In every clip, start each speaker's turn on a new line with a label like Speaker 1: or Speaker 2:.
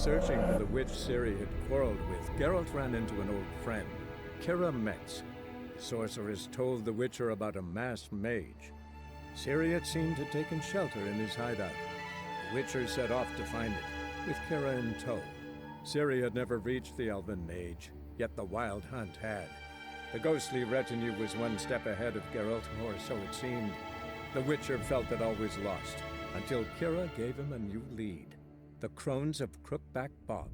Speaker 1: searching for the witch Ciri had quarreled with, Geralt ran into an old friend, Kira Metz. The sorceress told the Witcher about a masked mage. Ciri had seemed to have taken shelter in his hideout. The Witcher set off to find it, with Kira in tow. Ciri had never reached the elven mage, yet the wild hunt had. The ghostly retinue was one step ahead of Geralt, or so it seemed. The Witcher felt that all was lost, until Kira gave him a new lead. The Crones of Crookback Bog.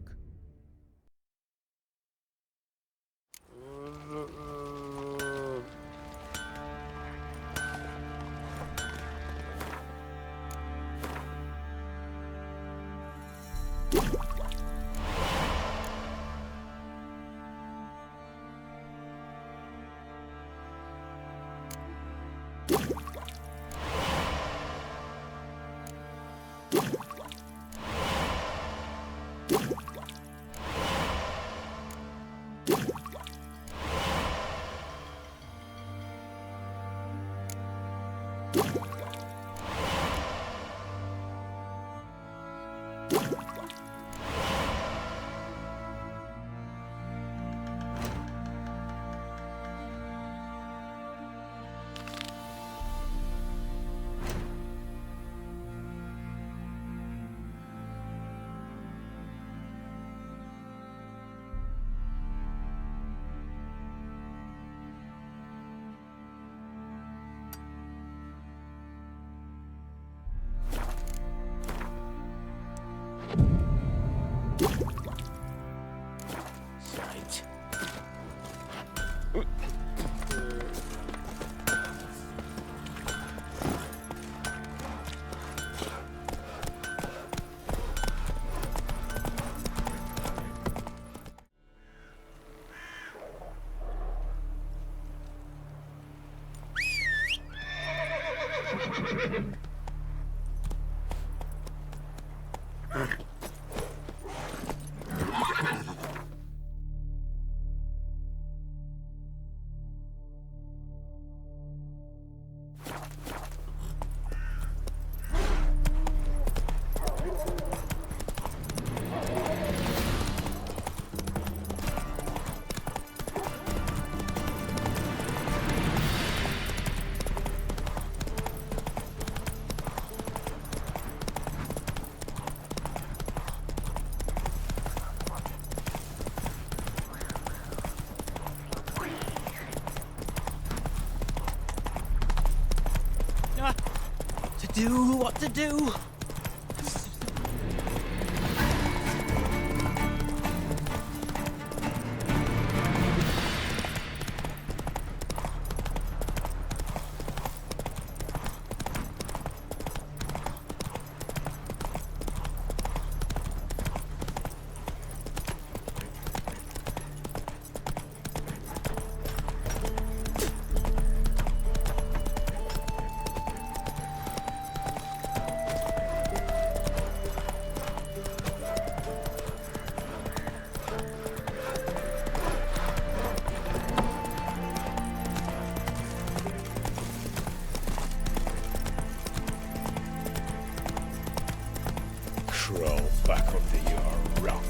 Speaker 2: What to do?
Speaker 3: Crawl back under your rock.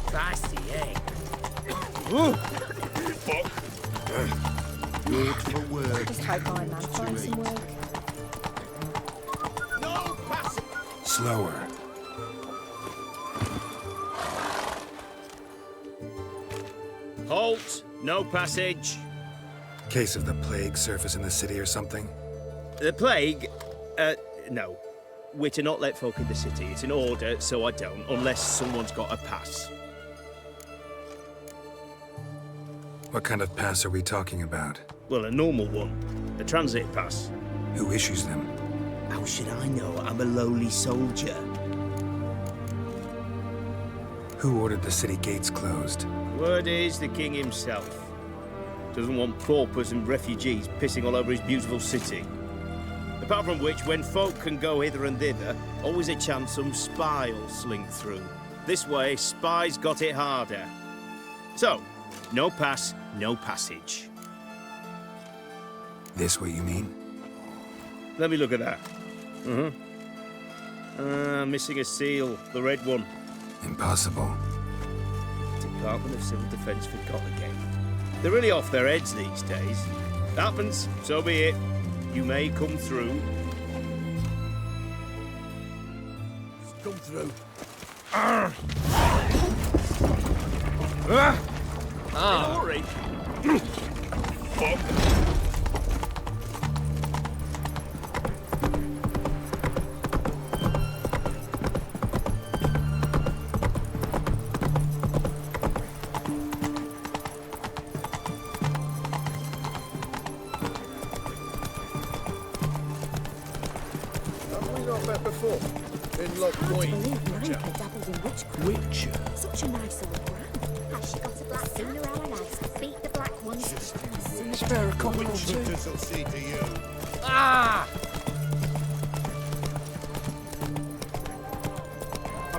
Speaker 2: Spicy, eh?
Speaker 3: Fuck.
Speaker 4: Word for word.
Speaker 5: Just hope my man finds some work.
Speaker 3: No passing.
Speaker 4: Slower.
Speaker 2: Halt! No passage.
Speaker 4: Case of the plague surface in the city or something?
Speaker 2: The plague? No. We're to not let folk in the city. It's an order, so I don't, unless someone's got a pass.
Speaker 4: What kind of pass are we talking about?
Speaker 2: Well, a normal one. A transit pass.
Speaker 4: Who issues them?
Speaker 2: How should I know? I'm a lowly soldier.
Speaker 4: Who ordered the city gates closed?
Speaker 2: Word is the king himself. Doesn't want paupers and refugees pissing all over his beautiful city. Apart from which, when folk can go hither and thither, always a chance some spy will slink through. This way, spies got it harder. So, no pass, no passage.
Speaker 4: This what you mean?
Speaker 2: Let me look at that. Missing a seal, the red one.
Speaker 4: Impossible.
Speaker 2: Department of Civil Defence forgot again. They're really off their heads these days. Happens, so be it. You may come through.
Speaker 3: Come through.
Speaker 2: Hurry!
Speaker 3: Have we not met before? In Lock
Speaker 5: Hard to
Speaker 3: Point.
Speaker 5: believe Nike dabbled in witchcraft.
Speaker 3: Witcher.
Speaker 5: Such a nice little brand. Has she got a black sooner our lives? Beat the black ones.
Speaker 3: Spare a couple or two. This'll see to you.
Speaker 6: I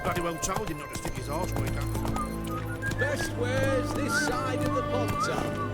Speaker 6: bloody well told him not to stick his arse where he can.
Speaker 3: Best wares this side of the Ponta.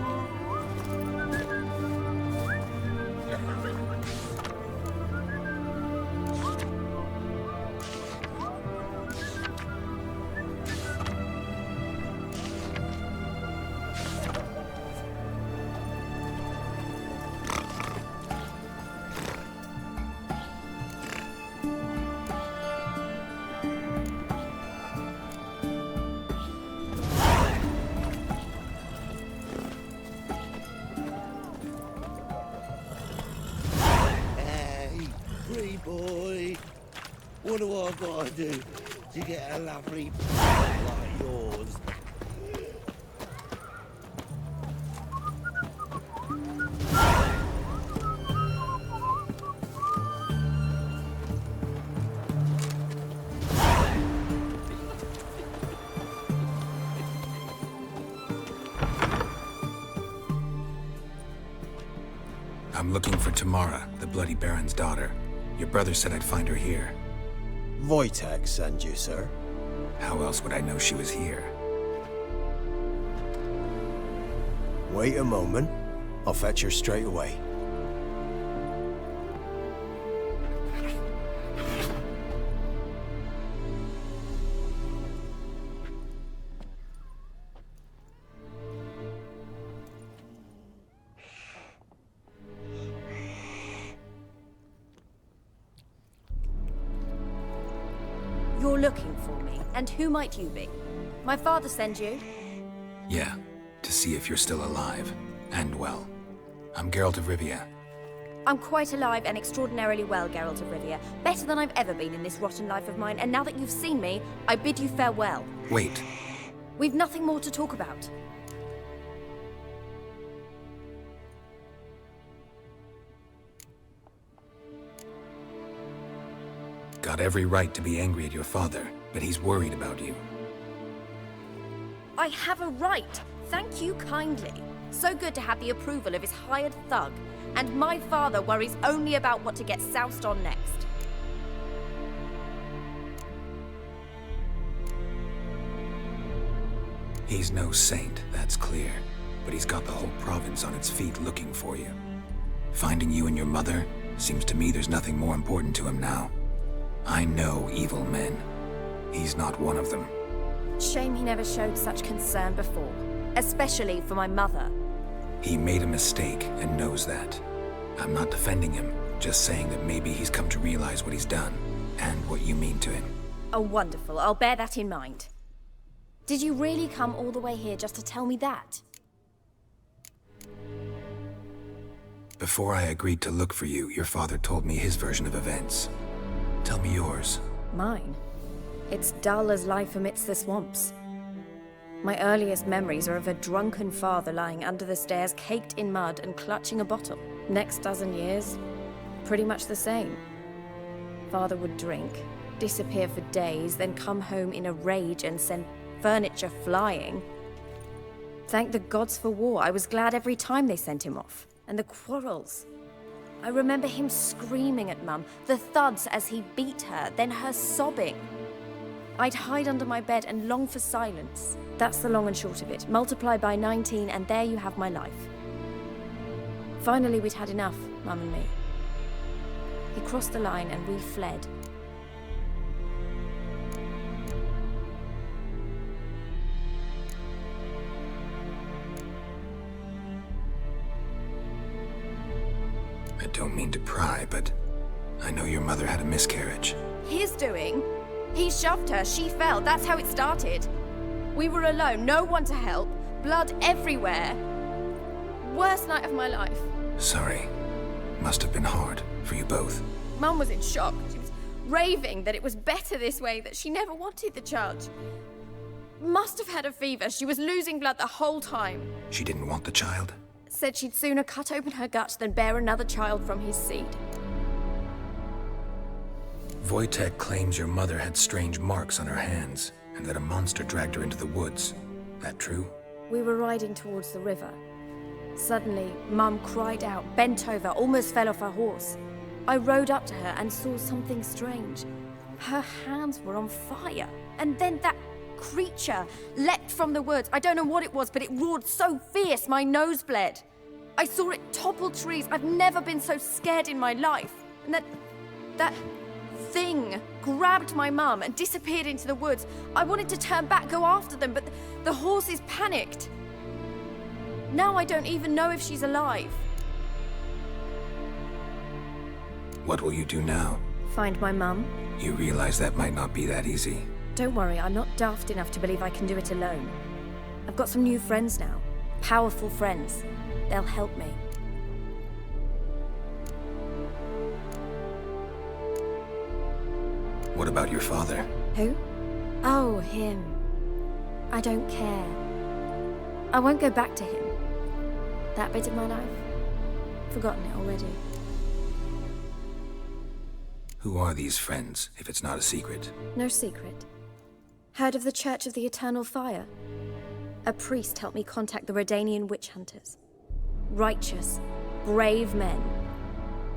Speaker 7: Hey, free boy. What do I gotta do to get a lovely like yours?
Speaker 4: I'm looking for Tamara, the Bloody Baron's daughter. Your brother said I'd find her here.
Speaker 8: Wojtek sent you, sir.
Speaker 4: How else would I know she was here?
Speaker 8: Wait a moment. I'll fetch her straight away.
Speaker 9: You're looking for me, and who might you be? My father sent you?
Speaker 4: Yeah, to see if you're still alive. And well. I'm Geralt of Rivia.
Speaker 9: I'm quite alive and extraordinarily well, Geralt of Rivia. Better than I've ever been in this rotten life of mine, and now that you've seen me, I bid you farewell.
Speaker 4: Wait.
Speaker 9: We've nothing more to talk about.
Speaker 4: Got every right to be angry at your father, but he's worried about you.
Speaker 9: I have a right. Thank you kindly. So good to have the approval of his hired thug. And my father worries only about what to get soused on next.
Speaker 4: He's no saint, that's clear. But he's got the whole province on its feet looking for you. Finding you and your mother, seems to me there's nothing more important to him now. I know evil men. He's not one of them.
Speaker 9: Shame he never showed such concern before. Especially for my mother.
Speaker 4: He made a mistake and knows that. I'm not defending him, just saying that maybe he's come to realize what he's done, and what you mean to him.
Speaker 9: Oh, wonderful. I'll bear that in mind. Did you really come all the way here just to tell me that?
Speaker 4: Before I agreed to look for you, your father told me his version of events. Tell me yours.
Speaker 9: Mine? It's dull as life amidst the swamps. My earliest memories are of a drunken father lying under the stairs, caked in mud and clutching a bottle. Next dozen years, pretty much the same. Father would drink, disappear for days, then come home in a rage and send furniture flying. Thank the gods for war. I was glad every time they sent him off. And the quarrels. I remember him screaming at Mum, the thuds as he beat her, then her sobbing. I'd hide under my bed and long for silence. That's the long and short of it. Multiply by 19 and there you have my life. Finally, we'd had enough, Mum and me. He crossed the line and we fled.
Speaker 4: I don't mean to pry, but I know your mother had a miscarriage.
Speaker 9: His doing? He shoved her, she fell, that's how it started. We were alone, no one to help, blood everywhere. Worst night of my life.
Speaker 4: Sorry. Must have been hard for you both.
Speaker 9: Mum was in shock. She was raving that it was better this way, that she never wanted the child. Must have had a fever. She was losing blood the whole time.
Speaker 4: She didn't want the child?
Speaker 9: Said she'd sooner cut open her gut than bear another child from his seed.
Speaker 4: Wojtek claims your mother had strange marks on her hands, and that a monster dragged her into the woods. That true?
Speaker 9: We were riding towards the river. Suddenly, Mum cried out, bent over, almost fell off her horse. I rode up to her and saw something strange. Her hands were on fire. And then that creature leapt from the woods. I don't know what it was, but it roared so fierce my nose bled. I saw it topple trees. I've never been so scared in my life. And that thing grabbed my mum and disappeared into the woods. I wanted to turn back, go after them, but the horses panicked. Now I don't even know if she's alive.
Speaker 4: What will you do now?
Speaker 9: Find my mum.
Speaker 4: You realize that might not be that easy.
Speaker 9: Don't worry, I'm not daft enough to believe I can do it alone. I've got some new friends now. Powerful friends. They'll help me.
Speaker 4: What about your father?
Speaker 9: Who? Oh, him. I don't care. I won't go back to him. That bit of my life? Forgotten it already.
Speaker 4: Who are these friends, if it's not a secret?
Speaker 9: No secret. Heard of the Church of the Eternal Fire? A priest helped me contact the Redanian witch hunters. Righteous, brave men.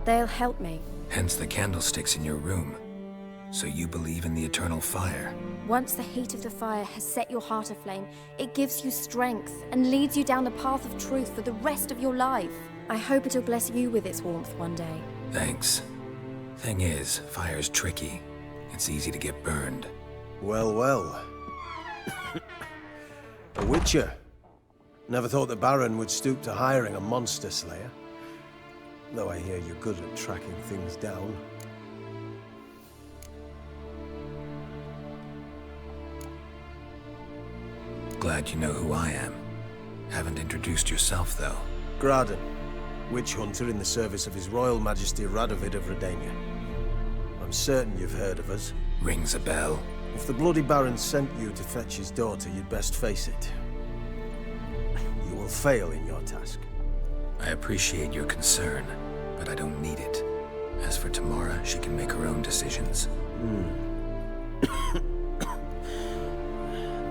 Speaker 9: They'll help me.
Speaker 4: Hence the candlesticks in your room. So you believe in the eternal fire?
Speaker 9: Once the heat of the fire has set your heart aflame, it gives you strength and leads you down the path of truth for the rest of your life. I hope it'll bless you with its warmth one day.
Speaker 4: Thanks. Thing is, fire's tricky. It's easy to get burned.
Speaker 8: Well, well. A witcher. Never thought the Baron would stoop to hiring a monster slayer. Though I hear you're good at tracking things down.
Speaker 4: Glad you know who I am. Haven't introduced yourself, though.
Speaker 8: Graden, witch hunter in the service of His Royal Majesty Radovid of Redania. I'm certain you've heard of us.
Speaker 4: Rings a bell.
Speaker 8: If the Bloody Baron sent you to fetch his daughter, you'd best face it. You will fail in your task.
Speaker 4: I appreciate your concern, but I don't need it. As for Tamara, she can make her own decisions.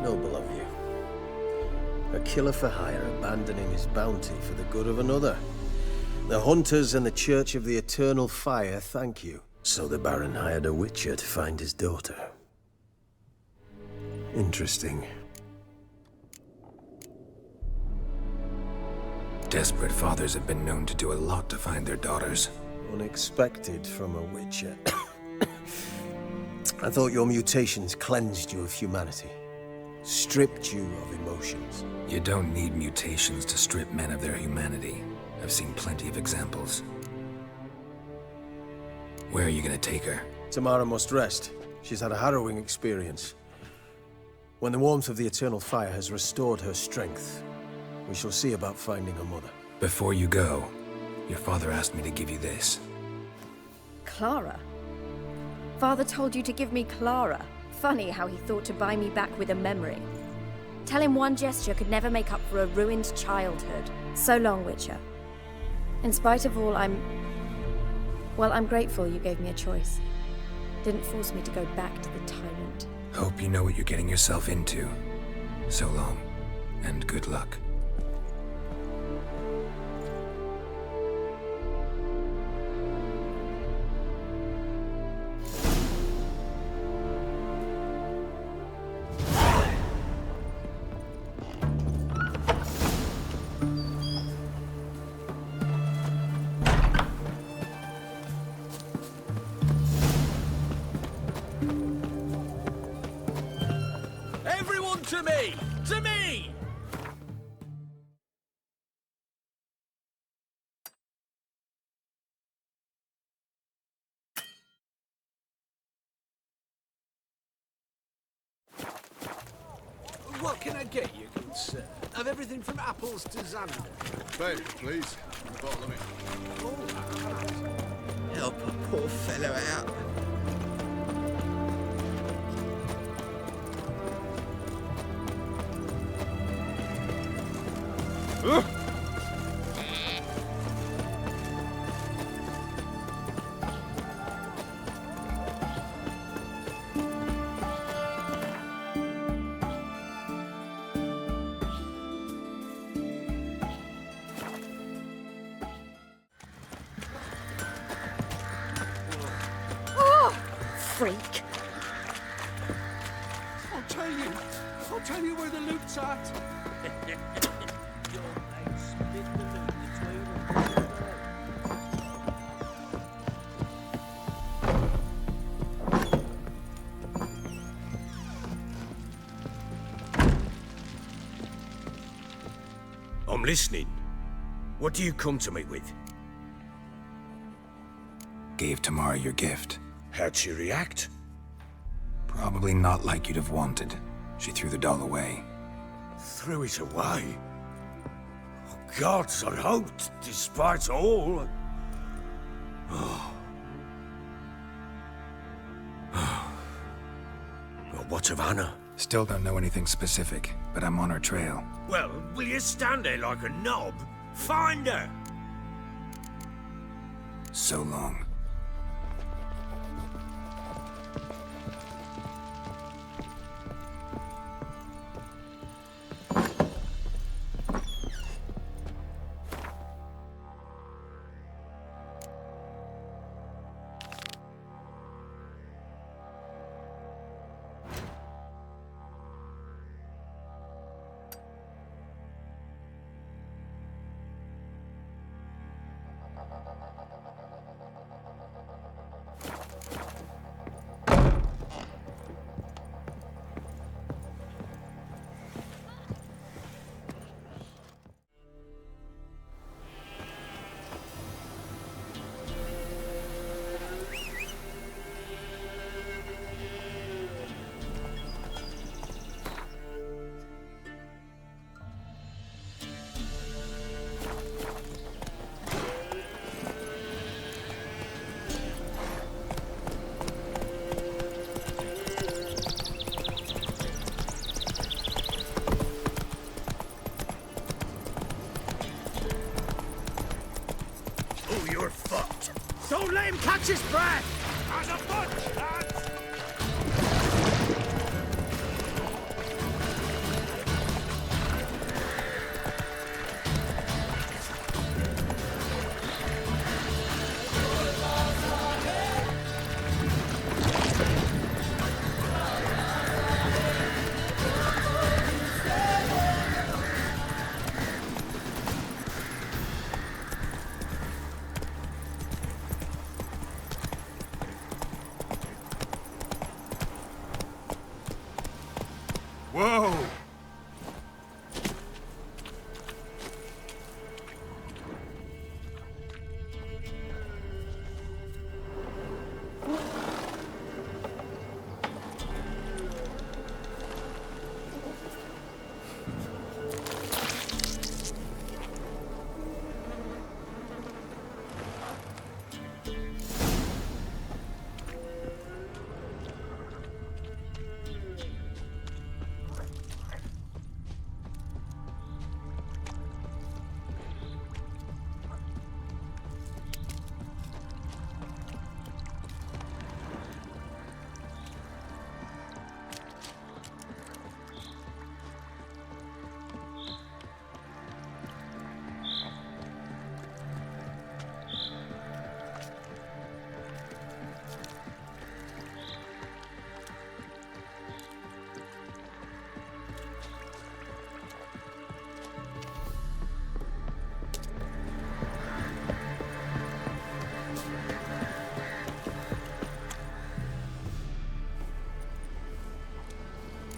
Speaker 8: Noble of you. A killer for hire abandoning his bounty for the good of another. The hunters and the Church of the Eternal Fire thank you. So the Baron hired a witcher to find his daughter. Interesting.
Speaker 4: Desperate fathers have been known to do a lot to find their daughters.
Speaker 8: Unexpected from a witcher. I thought your mutations cleansed you of humanity. Stripped you of emotions.
Speaker 4: You don't need mutations to strip men of their humanity. I've seen plenty of examples. Where are you gonna take her?
Speaker 8: Tamara must rest. She's had a harrowing experience. When the warmth of the Eternal Fire has restored her strength, we shall see about finding her mother.
Speaker 4: Before you go, your father asked me to give you this.
Speaker 9: Clara? Father told you to give me Clara. Funny how he thought to buy me back with a memory. Tell him one gesture could never make up for a ruined childhood. So long, Witcher. In spite of all, I'm grateful you gave me a choice. Didn't force me to go back to the tyrant.
Speaker 4: Hope you know what you're getting yourself into. So long, and good luck.
Speaker 10: To me! To me!
Speaker 11: What can I get you, good sir? Of everything from apples to xander.
Speaker 3: Babe, please. A bottle of it.
Speaker 7: Help a poor fellow out.
Speaker 9: Freak.
Speaker 11: I'll tell you where the loot's at.
Speaker 10: I'm listening. What do you come to me with?
Speaker 4: Gave Tamara your gift.
Speaker 10: How'd she react?
Speaker 4: Probably not like you'd have wanted. She threw the doll away.
Speaker 10: Threw it away? Oh, gods, I hoped, despite all. Oh. Well, what of Anna?
Speaker 4: Still don't know anything specific, but I'm on her trail.
Speaker 10: Well, will you stand there like a knob? Find her!
Speaker 4: So long.
Speaker 10: Don't let him catch his breath! As a bunch, lads!
Speaker 3: Whoa!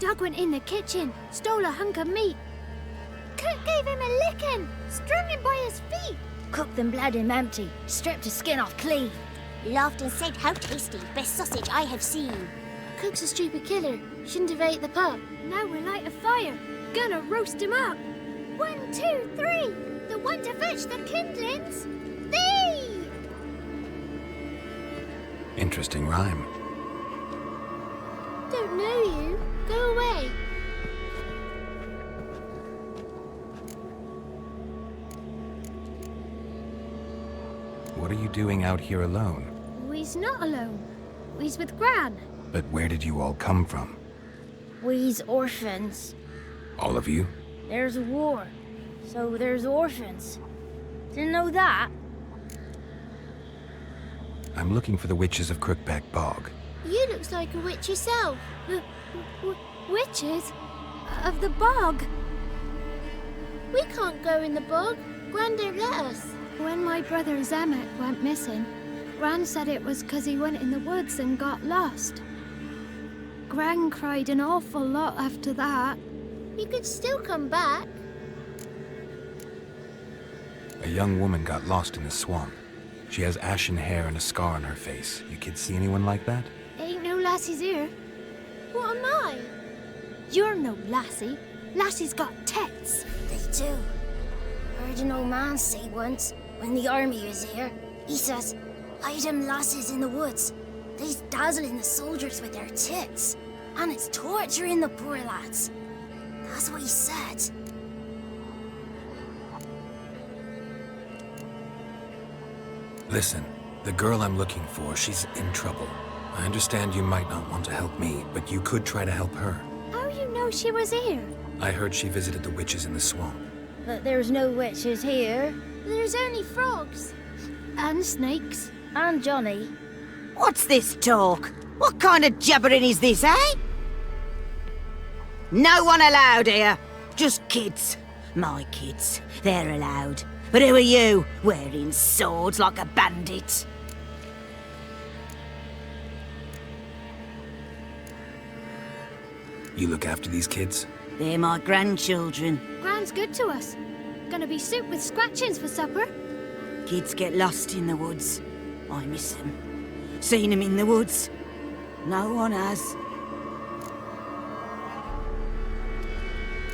Speaker 12: Dog went in the kitchen, stole a hunk of meat. Cook gave him a licking, strung him by his feet.
Speaker 5: Cooked and bled him empty, stripped his skin off clean. Laughed and said, how tasty, best sausage I have seen.
Speaker 12: Cook's a stupid killer, shouldn't have ate the pup. Now we'll light a fire, gonna roast him up. 1, 2, 3, the one to fetch the kindlings, thee!
Speaker 4: Interesting rhyme.
Speaker 12: Don't know you, go away.
Speaker 4: What are you doing out here alone?
Speaker 12: We's not alone. We's with Gran.
Speaker 4: But where did you all come from?
Speaker 5: We's orphans.
Speaker 4: All of you?
Speaker 5: There's a war, so there's orphans. Didn't know that?
Speaker 4: I'm looking for the witches of Crookback Bog.
Speaker 12: You looks like a witch yourself. Witches? Of the bog? We can't go in the bog. Gran don't let us. When my brother Zemet went missing, Gran said it was 'cause he went in the woods and got lost. Gran cried an awful lot after that. You could still come back.
Speaker 4: A young woman got lost in the swamp. She has ashen hair and a scar on her face. You kids see anyone like that?
Speaker 12: Ain't no lassies here. What am I? You're no lassie. Lassies got tits.
Speaker 5: They do. Heard an old man say once, when the army was here, he says, hide them lasses in the woods. They's dazzling the soldiers with their tits. And it's torturing the poor lads. That's what he said.
Speaker 4: Listen, the girl I'm looking for, she's in trouble. I understand you might not want to help me, but you could try to help her.
Speaker 12: How you know she was here?
Speaker 4: I heard she visited the witches in the swamp.
Speaker 5: But there's no witches here.
Speaker 12: There's only frogs. And snakes.
Speaker 5: And Johnny.
Speaker 13: What's this talk? What kind of jabbering is this, eh? No one allowed here. Just kids. My kids. They're allowed. But who are you, wearing swords like a bandit?
Speaker 4: You look after these kids?
Speaker 13: They're my grandchildren.
Speaker 12: Gran's good to us. Gonna be soup with scratchings for supper.
Speaker 13: Kids get lost in the woods. I miss them. Seen them in the woods. No one has.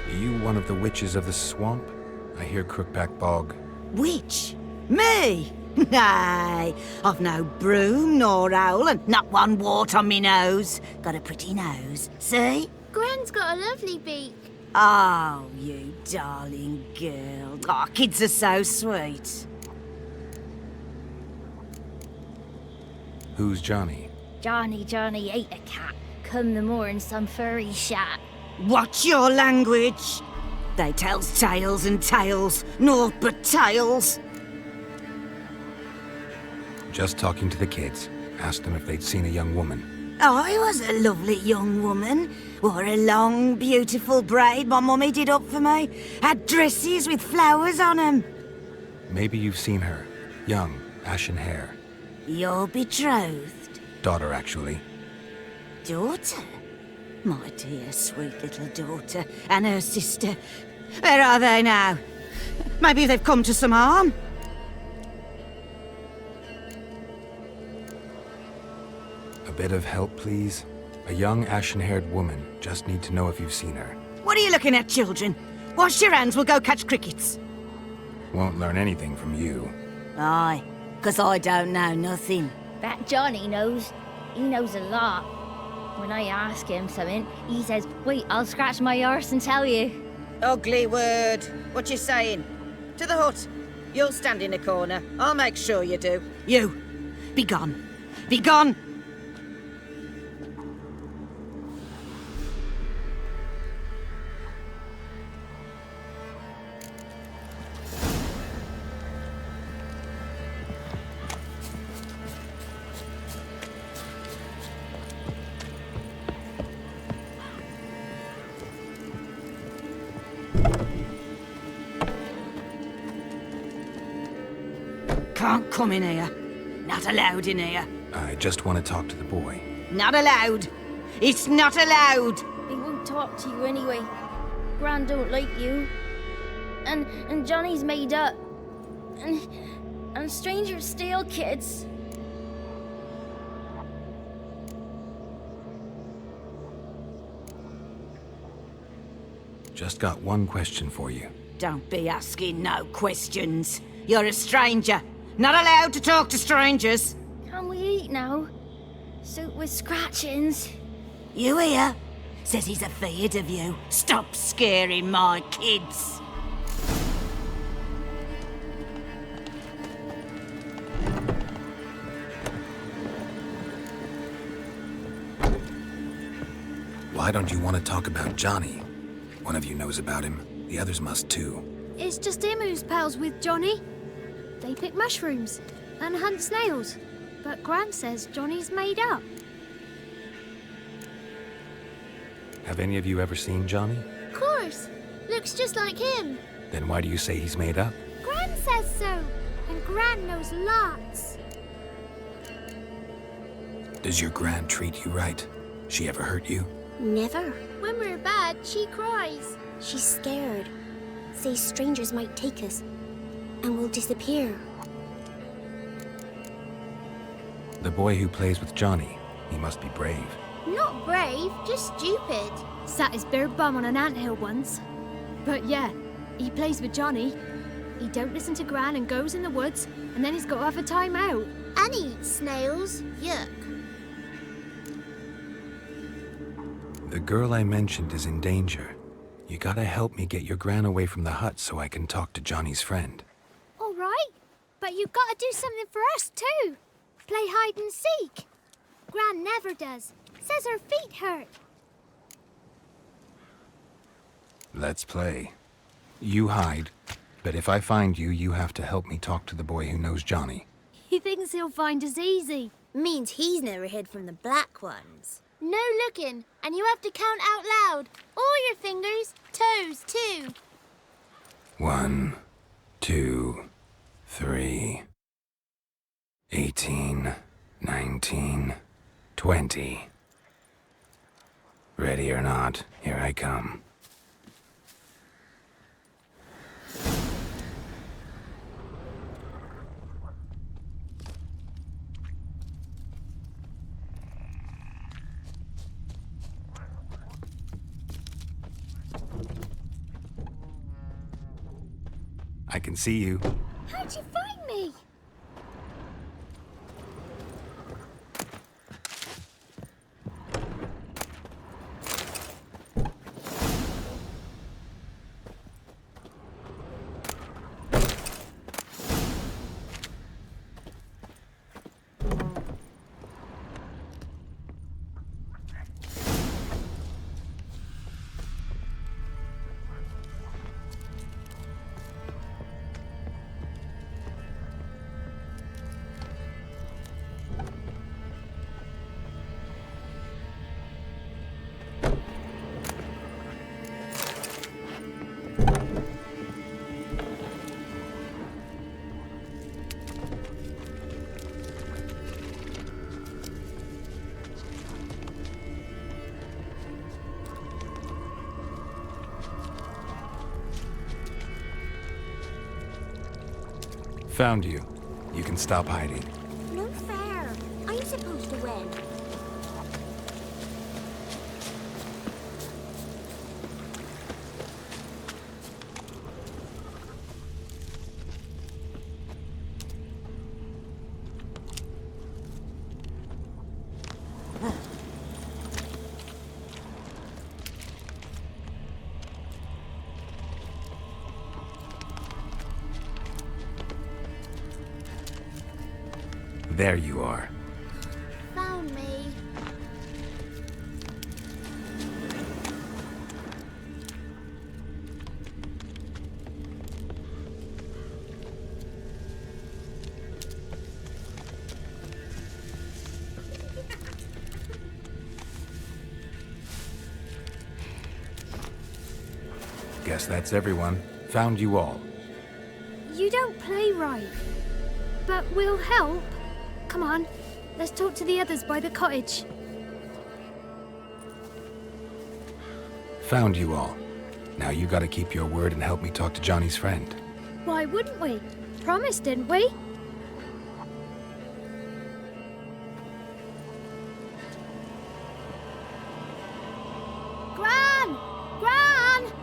Speaker 4: Are you one of the witches of the swamp? I hear Crookback Bog.
Speaker 13: Witch? Me? Nay, I've no broom nor owl and not one wart on me nose. Got a pretty nose, see?
Speaker 12: Gran's got a lovely beak.
Speaker 13: Oh, you darling girl. Oh, kids are so sweet.
Speaker 4: Who's Johnny?
Speaker 5: Johnny ate a cat. Come the more in some furry shat.
Speaker 13: Watch your language. They tells tales and tales, naught but tales.
Speaker 4: Just talking to the kids. Asked them if they'd seen a young woman.
Speaker 13: I was a lovely young woman. Wore a long, beautiful braid my mummy did up for me. Had dresses with flowers on 'em.
Speaker 4: Maybe you've seen her. Young, ashen hair.
Speaker 13: Your betrothed?
Speaker 4: Daughter, actually.
Speaker 13: Daughter? My dear, sweet little daughter. And her sister. Where are they now? Maybe they've come to some harm?
Speaker 4: A bit of help, please? A young, ashen-haired woman. Just need to know if you've seen her.
Speaker 13: What are you looking at, children? Wash your hands, we'll go catch crickets.
Speaker 4: Won't learn anything from you.
Speaker 13: Aye, 'cause I don't know nothing.
Speaker 5: That Johnny knows. He knows a lot. When I ask him something, he says, wait, I'll scratch my arse and tell you.
Speaker 13: Ugly word. What you saying? To the hut. You'll stand in a corner. I'll make sure you do. You, be gone. Be gone! Can't come in here. Not allowed in here.
Speaker 4: I just want to talk to the boy.
Speaker 13: Not allowed. It's not allowed.
Speaker 5: He won't talk to you anyway. Gran don't like you. And Johnny's made up. And strangers steal kids.
Speaker 4: Just got one question for you.
Speaker 13: Don't be asking no questions. You're a stranger. Not allowed to talk to strangers.
Speaker 5: Can we eat now? Soup with scratchings.
Speaker 13: You hear? Says he's afeard of you. Stop scaring my kids.
Speaker 4: Why don't you want to talk about Johnny? One of you knows about him. The others must too.
Speaker 12: It's just him who's pals with Johnny. They pick mushrooms and hunt snails. But Gran says Johnny's made up.
Speaker 4: Have any of you ever seen Johnny?
Speaker 12: Of course. Looks just like him.
Speaker 4: Then why do you say he's made up?
Speaker 12: Gran says so. And Gran knows lots.
Speaker 4: Does your Gran treat you right? She ever hurt you?
Speaker 12: Never. When we're bad, she cries.
Speaker 14: She's scared. Says strangers might take us. And we'll disappear.
Speaker 4: The boy who plays with Johnny, he must be brave.
Speaker 12: Not brave, just stupid. Sat his bare bum on an anthill once. But yeah, he plays with Johnny. He don't listen to Gran and goes in the woods, and then he's got to have a time out.
Speaker 14: And he eats snails. Yuck.
Speaker 4: The girl I mentioned is in danger. You gotta help me get your Gran away from the hut so I can talk to Johnny's friend.
Speaker 12: All right, but you've got to do something for us too. Play hide and seek. Gran never does. Says her feet hurt.
Speaker 4: Let's play. You hide, but if I find you, you have to help me talk to the boy who knows Johnny.
Speaker 12: He thinks he'll find us easy.
Speaker 14: Means he's never hid from the black ones.
Speaker 12: No looking, and you have to count out loud. All your fingers, toes too.
Speaker 4: 1, 2, 3, 18, 19, 20. Ready or not, here I come. I can see you.
Speaker 12: How'd you find me?
Speaker 4: Found you. You can stop hiding.
Speaker 14: No fair. I'm supposed to win.
Speaker 4: There you are.
Speaker 12: Found me.
Speaker 4: Guess that's everyone. Found you all.
Speaker 12: You don't play right. But we'll help. Come on, let's talk to the others by the cottage.
Speaker 4: Found you all. Now you gotta keep your word and help me talk to Johnny's friend.
Speaker 12: Why wouldn't we? Promised, didn't we? Gran! Gran!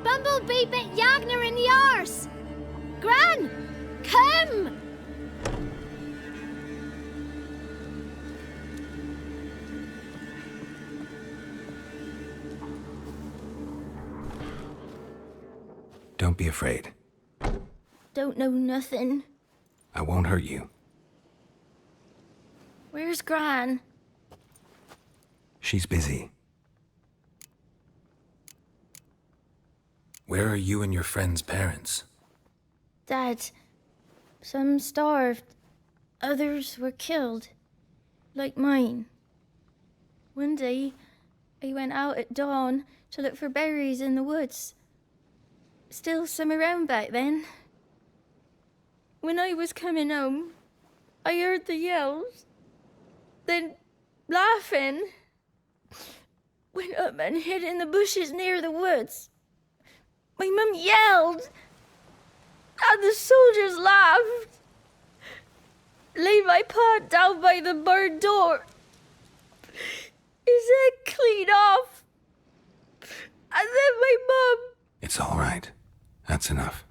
Speaker 12: Bumblebee bit Yagner in the arse! Gran! Come!
Speaker 4: Don't be afraid.
Speaker 5: Don't know nothing.
Speaker 4: I won't hurt you.
Speaker 5: Where's Gran?
Speaker 4: She's busy. Where are you and your friend's parents?
Speaker 5: Dad. Some starved. Others were killed. Like mine. One day, I went out at dawn to look for berries in the woods. Still some around back then. When I was coming home, I heard the yells. Then, laughing, went up and hid in the bushes near the woods. My mum yelled, and the soldiers laughed. Laid my pa down by the barn door. His head clean off. And then my mum...
Speaker 4: It's all right. That's enough.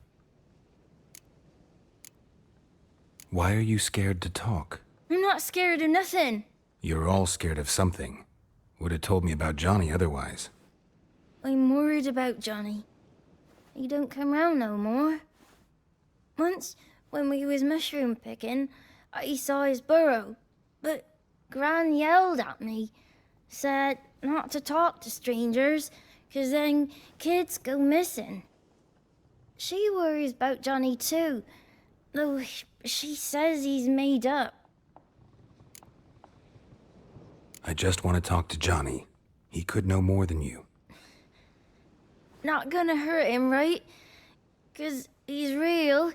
Speaker 4: Why are you scared to talk?
Speaker 5: I'm not scared of nothing.
Speaker 4: You're all scared of something. Would have told me about Johnny otherwise.
Speaker 5: I'm worried about Johnny. He don't come round no more. Once, when we was mushroom picking, I saw his burrow. But Gran yelled at me. Said not to talk to strangers, 'cause then kids go missing. She worries about Johnny too, though she says he's made up.
Speaker 4: I just want to talk to Johnny. He could know more than you.
Speaker 5: Not gonna hurt him, right? 'Cause he's real.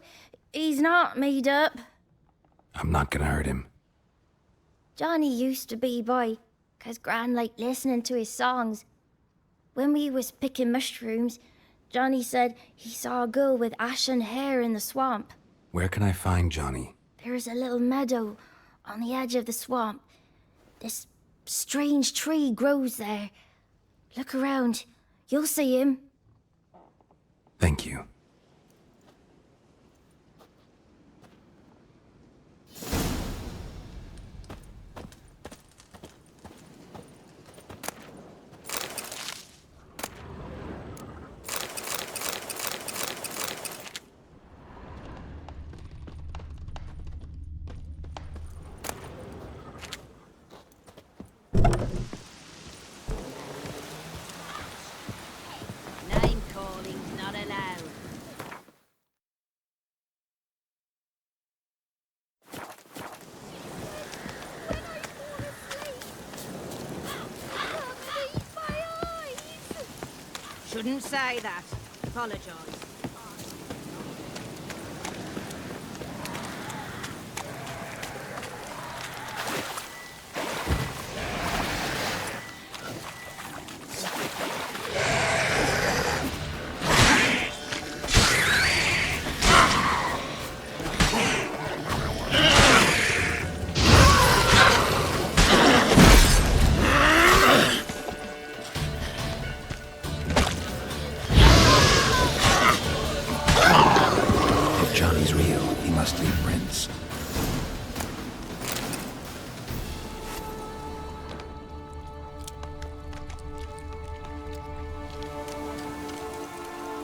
Speaker 5: He's not made up.
Speaker 4: I'm not gonna hurt him.
Speaker 5: Johnny used to be boy, 'cause Gran liked listening to his songs. When we was picking mushrooms, Johnny said he saw a girl with ashen hair in the swamp.
Speaker 4: Where can I find Johnny?
Speaker 5: There's a little meadow on the edge of the swamp. This strange tree grows there. Look around. You'll see him.
Speaker 4: Thank you.
Speaker 13: Name calling's not allowed. Shouldn't say that. Apologise.
Speaker 4: If Johnny's real, he must leave prints.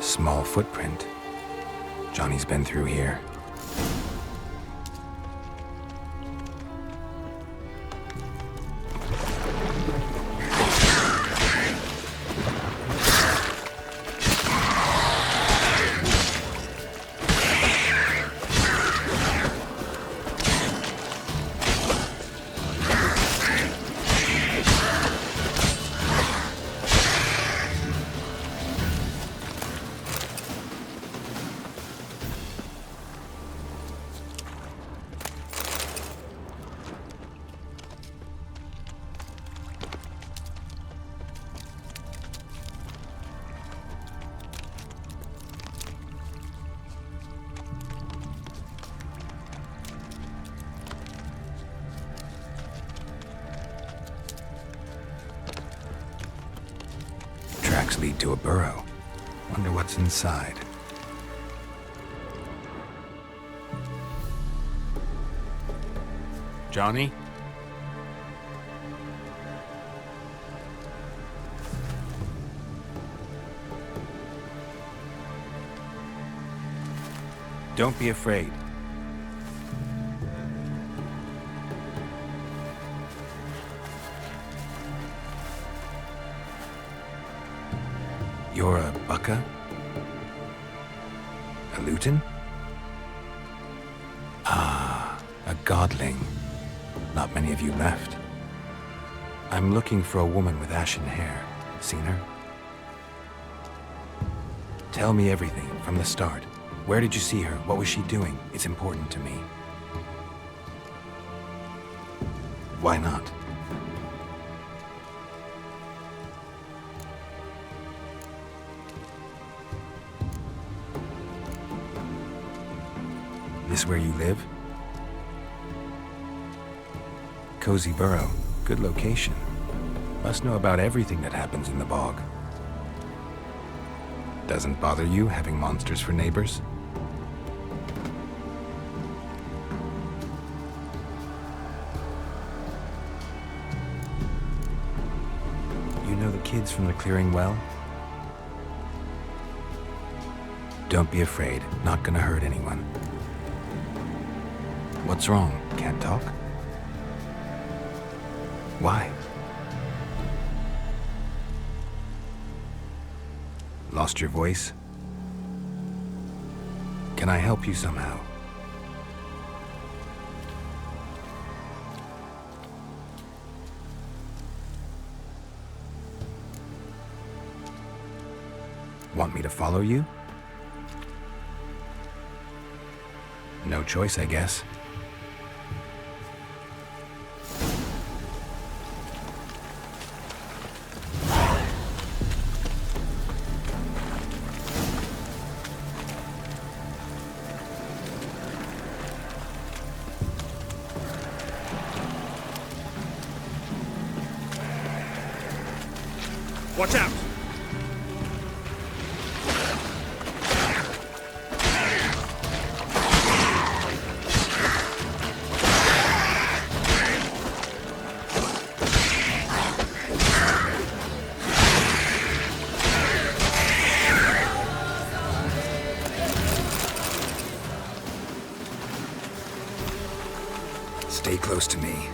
Speaker 4: Small footprint. Johnny's been through here. stairs lead to a burrow. Wonder what's inside.
Speaker 15: Johnny?
Speaker 4: Don't be afraid. You're a Bucca? A Luton? Ah, a godling. Not many of you left. I'm looking for a woman with ashen hair. Seen her? Tell me everything from the start. Where did you see her? What was she doing? It's important to me. Why not? This where you live? Cozy burrow. Good location. Must know about everything that happens in the bog. Doesn't bother you having monsters for neighbors? You know the kids from the clearing well? Don't be afraid. Not gonna hurt anyone. What's wrong? Can't talk? Why? Lost your voice? Can I help you somehow? Want me to follow you? No choice, I guess.
Speaker 6: Watch out!
Speaker 4: Stay close to me.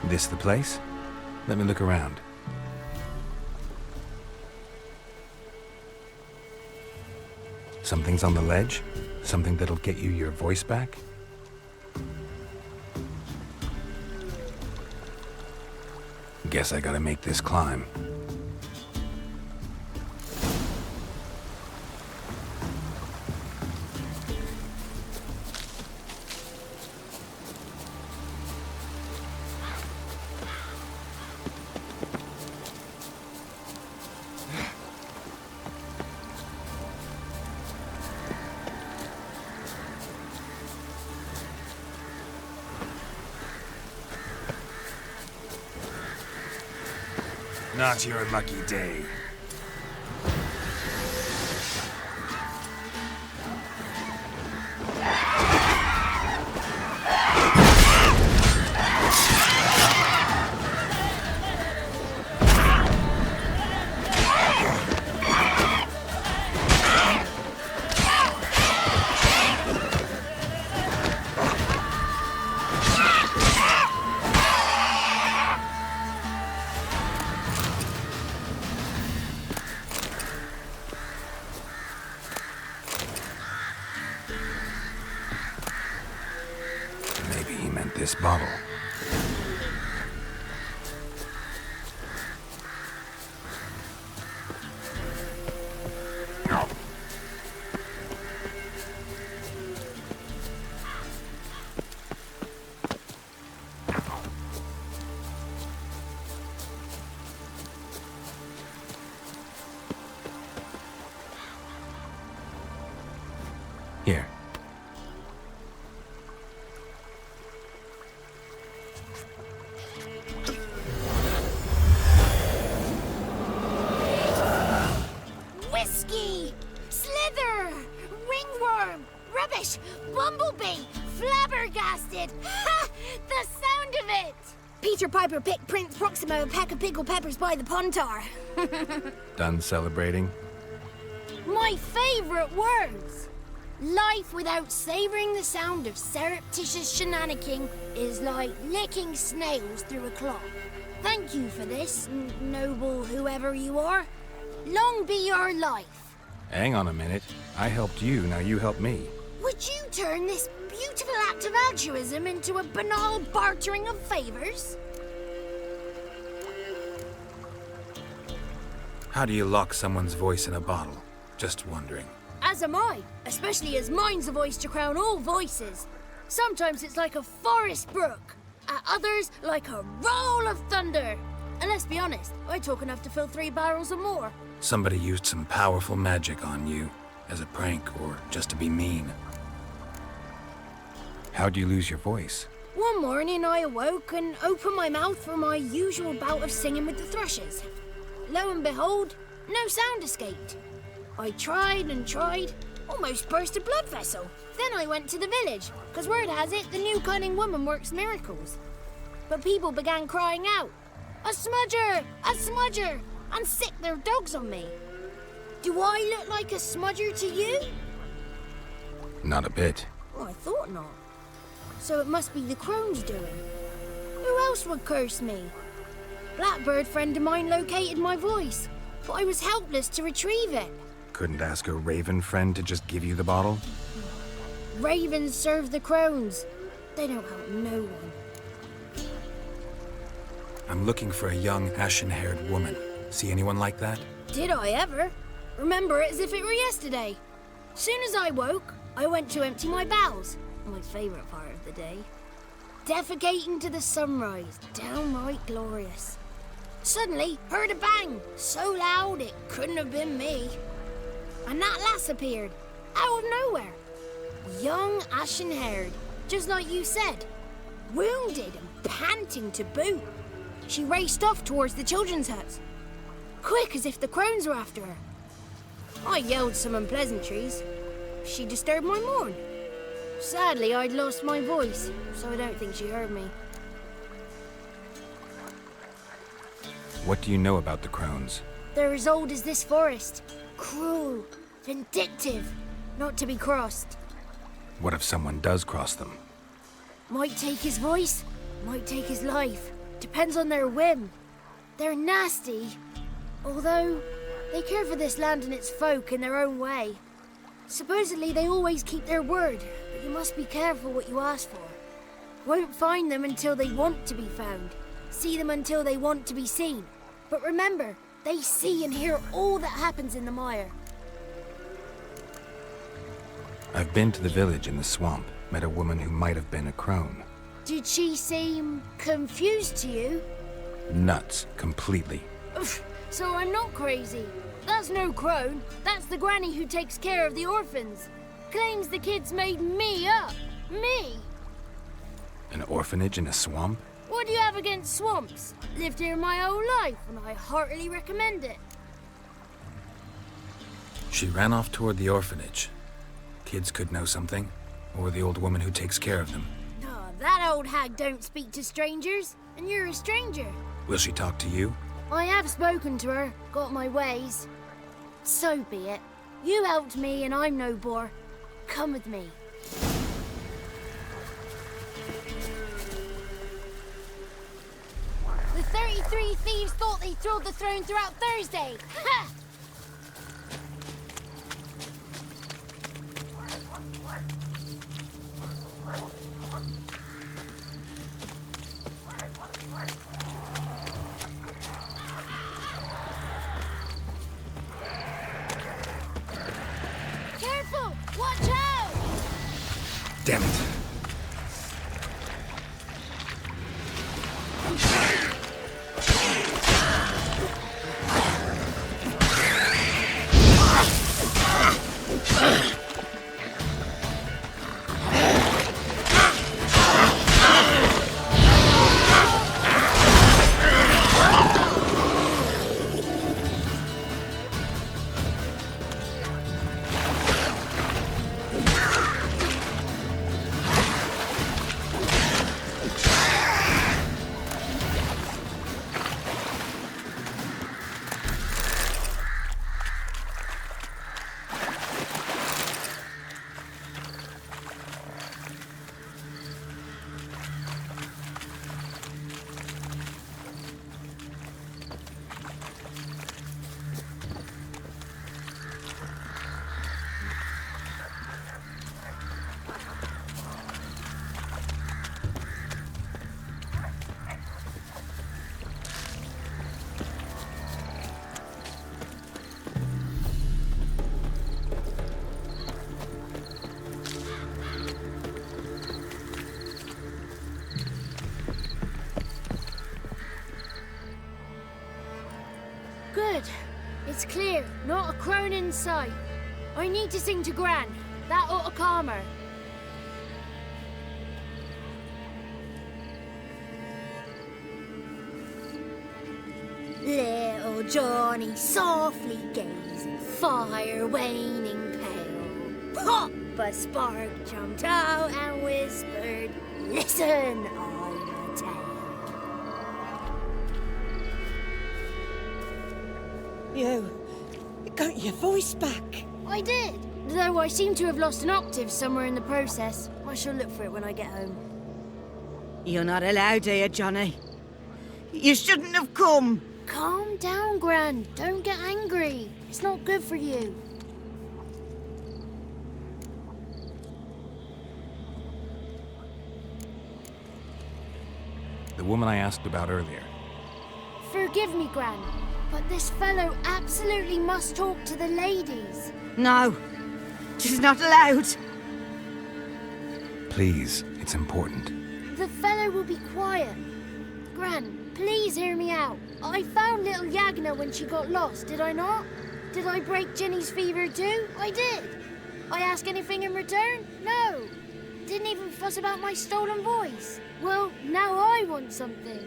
Speaker 4: This the place? Let me look around. Something's on the ledge? Something that'll get you your voice back? Guess I gotta make this climb.
Speaker 15: Not your lucky day.
Speaker 4: This bottle.
Speaker 5: Piper picked Prince Proximo a pack of pickled peppers by the pontar.
Speaker 4: Done celebrating?
Speaker 5: My favourite words! Life without savouring the sound of surreptitious shenanigans is like licking snails through a cloth. Thank you for this, noble whoever you are. Long be your life.
Speaker 4: Hang on a minute. I helped you, now you help me.
Speaker 5: Would you turn this beautiful act of altruism into a banal bartering of favours?
Speaker 4: How do you lock someone's voice in a bottle? Just wondering.
Speaker 5: As am I, especially as mine's a voice to crown all voices. Sometimes it's like a forest brook, at others like a roll of thunder. And let's be honest, I talk enough to fill 3 barrels or more.
Speaker 4: Somebody used some powerful magic on you, as a prank or just to be mean. How'd you lose your voice?
Speaker 5: One morning I awoke and opened my mouth for my usual bout of singing with the thrushes. Lo and behold, no sound escaped. I tried and tried, almost burst a blood vessel. Then I went to the village, because word has it the new cunning woman works miracles. But people began crying out, "A smudger! A smudger!" and sicked their dogs on me. Do I look like a smudger to you?
Speaker 4: Not a bit.
Speaker 5: Well, I thought not. So it must be the crone's doing. Who else would curse me? Blackbird friend of mine located my voice, but I was helpless to retrieve it.
Speaker 4: Couldn't ask a raven friend to just give you the bottle?
Speaker 5: Ravens serve the crones. They don't help no one.
Speaker 4: I'm looking for a young, ashen-haired woman. See anyone like that?
Speaker 5: Did I ever? Remember it as if it were yesterday. Soon as I woke, I went to empty my bowels. My favourite part of the day. Defecating to the sunrise. Downright glorious. Suddenly, heard a bang. So loud it couldn't have been me. And that lass appeared. Out of nowhere. Young, ashen-haired. Just like you said. Wounded and panting to boot. She raced off towards the children's huts. Quick as if the crones were after her. I yelled some unpleasantries. She disturbed my morn. Sadly, I'd lost my voice, so I don't think she heard me.
Speaker 4: What do you know about the crones?
Speaker 5: They're as old as this forest. Cruel, vindictive, not to be crossed.
Speaker 4: What if someone does cross them?
Speaker 5: Might take his voice, might take his life. Depends on their whim. They're nasty, although they care for this land and its folk in their own way. Supposedly they always keep their word, but you must be careful what you ask for. Won't find them until they want to be found. See them until they want to be seen. But remember, they see and hear all that happens in the mire.
Speaker 4: I've been to the village in the swamp, met a woman who might have been a crone.
Speaker 5: Did she seem confused to you?
Speaker 4: Nuts, completely.
Speaker 5: So I'm not crazy. That's no crone. That's the granny who takes care of the orphans. Claims the kids made me up. Me!
Speaker 4: An orphanage in a swamp?
Speaker 5: What do you have against swamps? Lived here my whole life, and I heartily recommend it.
Speaker 4: She ran off toward the orphanage. Kids could know something, or the old woman who takes care of them.
Speaker 5: Oh, that old hag don't speak to strangers, and you're a stranger.
Speaker 4: Will she talk to you?
Speaker 5: I have spoken to her, got my ways. So be it. You helped me, and I'm no bore. Come with me. The 33 thieves thought they thrilled the throne throughout Thursday. Ha! Careful! Watch out!
Speaker 4: Damn it.
Speaker 12: Good. It's clear. Not a crone in sight. I need to sing to Gran. That ought to calm her. Little Johnny softly gazing, fire waning pale. Pop! A spark jumped out and whispered, "Listen, I'm a tale."
Speaker 13: You got your voice back.
Speaker 12: I did, though I seem to have lost an octave somewhere in the process. I shall look for it when I get home.
Speaker 13: You're not allowed here, Johnny. You shouldn't have come.
Speaker 12: Calm down, Gran. Don't get angry. It's not good for you.
Speaker 4: The woman I asked about earlier.
Speaker 12: Forgive me, Gran, but this fellow absolutely must talk to the ladies.
Speaker 13: No, she's not allowed.
Speaker 4: Please, it's important.
Speaker 12: The fellow will be quiet. Gran, please hear me out. I found little Yagna when she got lost, did I not? Did I break Jenny's fever too? I did. I ask anything in return? No. Didn't even fuss about my stolen voice. Well, now I want something.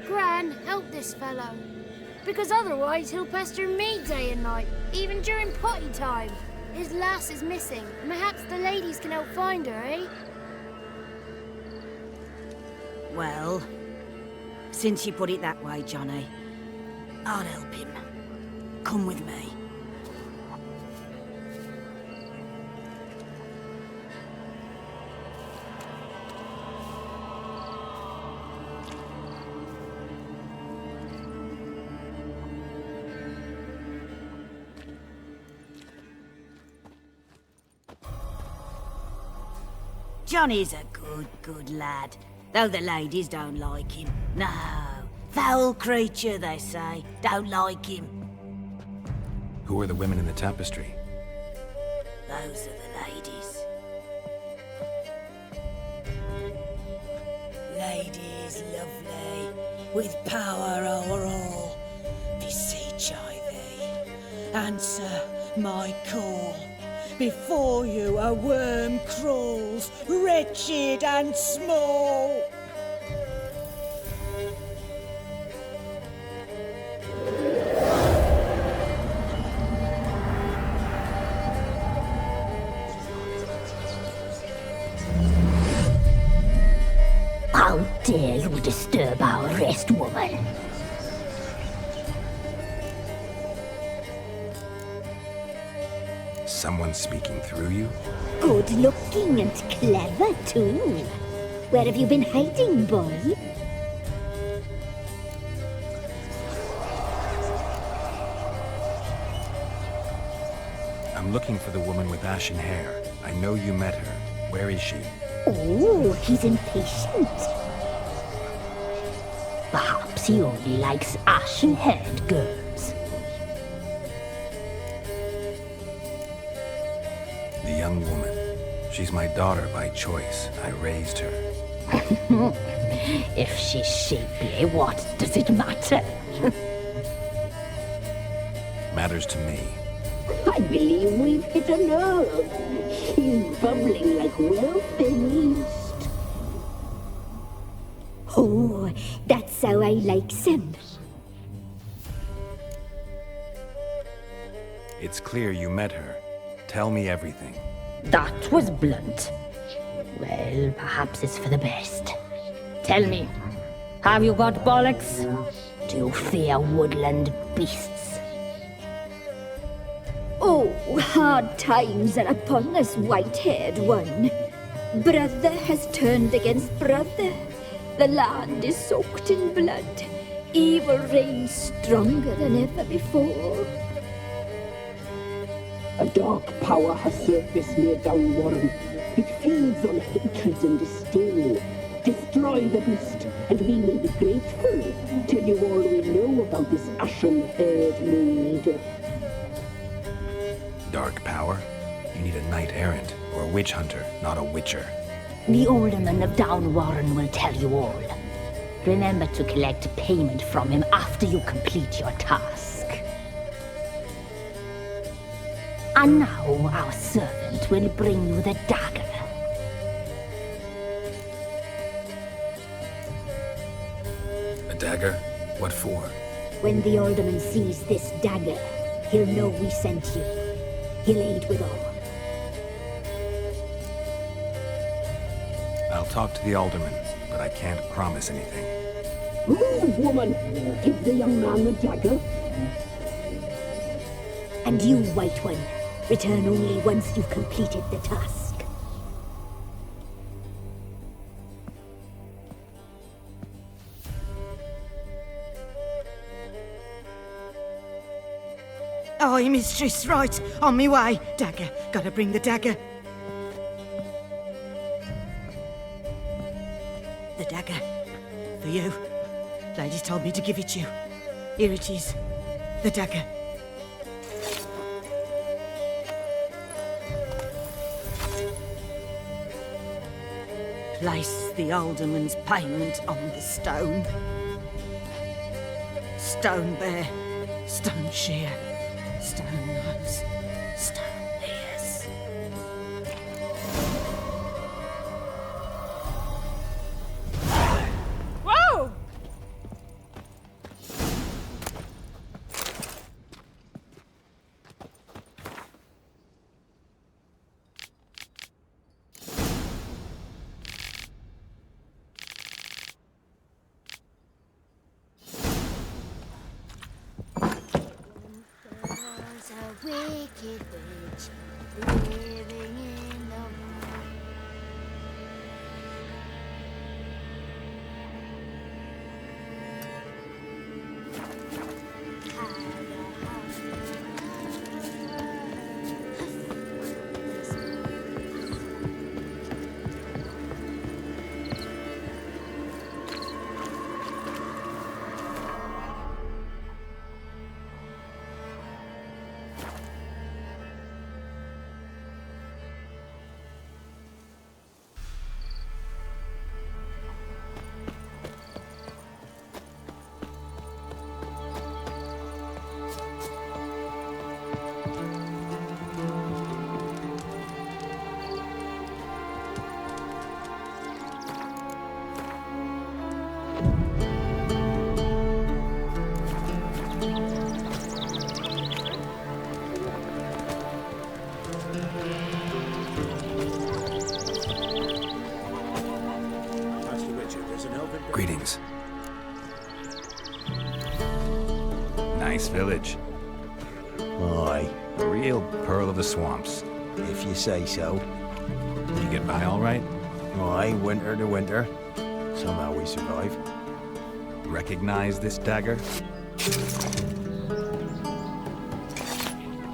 Speaker 12: Gran, help this fellow. Because otherwise he'll pester me day and night, even during potty time. His lass is missing. Perhaps the ladies can help find her, eh?
Speaker 13: Well, since you put it that way, Johnny, I'll help him. Come with me. Johnny's a good lad, though the ladies don't like him. No, foul creature, they say. Don't like him.
Speaker 4: Who are the women in the tapestry?
Speaker 13: Those are the ladies. Ladies lovely, with power over all, beseech I thee, answer my call. Before you a worm crawls, wretched and small.
Speaker 15: How dare you disturb our rest, woman?
Speaker 4: Someone speaking through you?
Speaker 15: Good looking and clever, too. Where have you been hiding, boy?
Speaker 4: I'm looking for the woman with ashen hair. I know you met her. Where is she?
Speaker 15: Oh, he's impatient. Perhaps he only likes ashen-haired girls.
Speaker 4: The young woman. She's my daughter by choice. I raised her.
Speaker 15: If she's shapely, what does it matter?
Speaker 4: Matters to me.
Speaker 15: I believe we've hit a nerve. He's bubbling like well-fed yeast. Oh, that's how I like him.
Speaker 4: It's clear you met her. Tell me everything.
Speaker 15: That was blunt. Well, perhaps it's for the best. Tell me, have you got bollocks? Do you fear woodland beasts?
Speaker 16: Oh, hard times are upon us, white-haired one. Brother has turned against brother. The land is soaked in blood. Evil reigns stronger than ever before.
Speaker 17: A dark power has surfaced near Downwarren. It feeds on hatred and disdain. Destroy the beast, and we will be grateful. Tell you all we know about this ashen-haired maid.
Speaker 4: Dark power? You need a knight-errant, or a witch-hunter, not a witcher.
Speaker 15: The alderman of Downwarren will tell you all. Remember to collect payment from him after you complete your task. And now our servant will bring you the dagger.
Speaker 4: A dagger? What for?
Speaker 15: When the alderman sees this dagger, he'll know we sent you. He'll aid with all.
Speaker 4: I'll talk to the alderman, but I can't promise anything.
Speaker 17: Move, woman! Give the young man the dagger.
Speaker 15: And you, White One, return only once you've completed the task.
Speaker 13: Aye, mistress, right. On me way. Dagger. Gotta bring the dagger. The dagger. For you. Ladies told me to give it you. Here it is. The dagger. Place the alderman's payment on the stone. Stone bear. Stone shear. Stone nose, stone ears.
Speaker 18: Whoa!
Speaker 5: A wicked witch living in the mud.
Speaker 4: Greetings. Nice village.
Speaker 8: Aye.
Speaker 4: A real pearl of the swamps.
Speaker 8: If you say so.
Speaker 4: You get by all right?
Speaker 8: Aye, winter to winter. Somehow we survive.
Speaker 4: Recognize this dagger?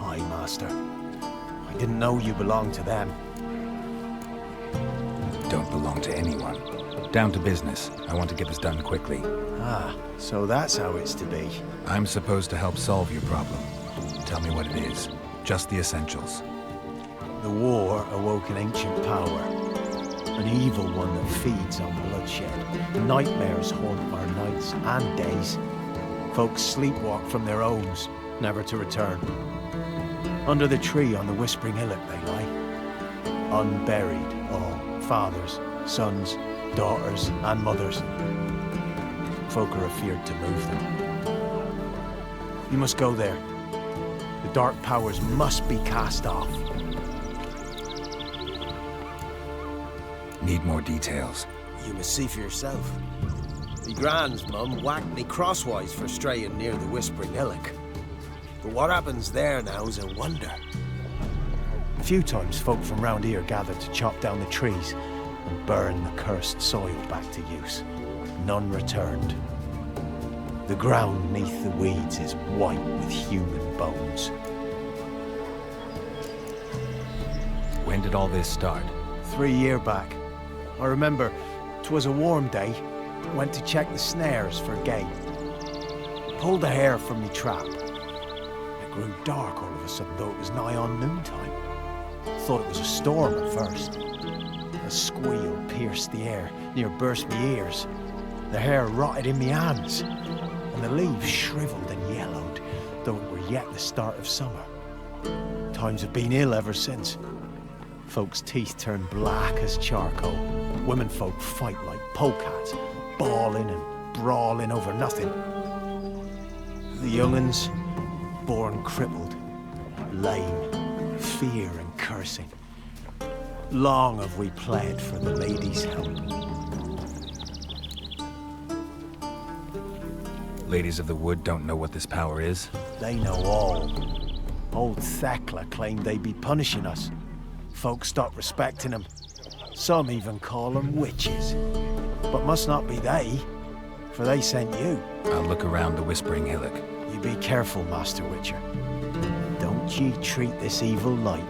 Speaker 8: Aye, Master. I didn't know you belonged to them.
Speaker 4: Don't belong to anyone. Down to business. I want to get this done quickly.
Speaker 8: Ah, so that's how it's to be.
Speaker 4: I'm supposed to help solve your problem. Tell me what it is. Just the essentials.
Speaker 8: The war awoke an ancient power. An evil one that feeds on bloodshed. Nightmares haunt our nights and days. Folks sleepwalk from their homes, never to return. Under the tree on the Whispering Hillock they lie. Unburied, all. Fathers, sons, daughters, and mothers. Folk are afeard to move them. You must go there. The dark powers must be cast off.
Speaker 4: Need more details.
Speaker 8: You must see for yourself. Me grand's mum whacked me crosswise for straying near the Whispering Hillock. But what happens there now is a wonder. A few times folk from round here gathered to chop down the trees and burn the cursed soil back to use. None returned. The ground neath the weeds is white with human bones.
Speaker 4: When did all this start?
Speaker 8: 3 years back. I remember 'twas a warm day. Went to check the snares for game. Pulled the hair from me trap. It grew dark all of a sudden, though it was nigh on noontime. Thought it was a storm at first. A squeal pierced the air, near burst me ears. The hair rotted in me hands, and the leaves shriveled and yellowed, though it were yet the start of summer. sometimes have been ill ever since. Folks' teeth turn black as charcoal. Women folk fight like polecats, bawling and brawling over nothing. The young'uns, born crippled, lame, fear and cursing. Long have we pled for the lady's help.
Speaker 4: Ladies of the Wood don't know what this power is?
Speaker 8: They know all. Old Thekla claimed they'd be punishing us. Folks stopped respecting them. Some even call them witches. But must not be they, for they sent you.
Speaker 4: I'll look around the Whispering Hillock.
Speaker 8: You be careful, Master Witcher. Don't ye treat this evil light.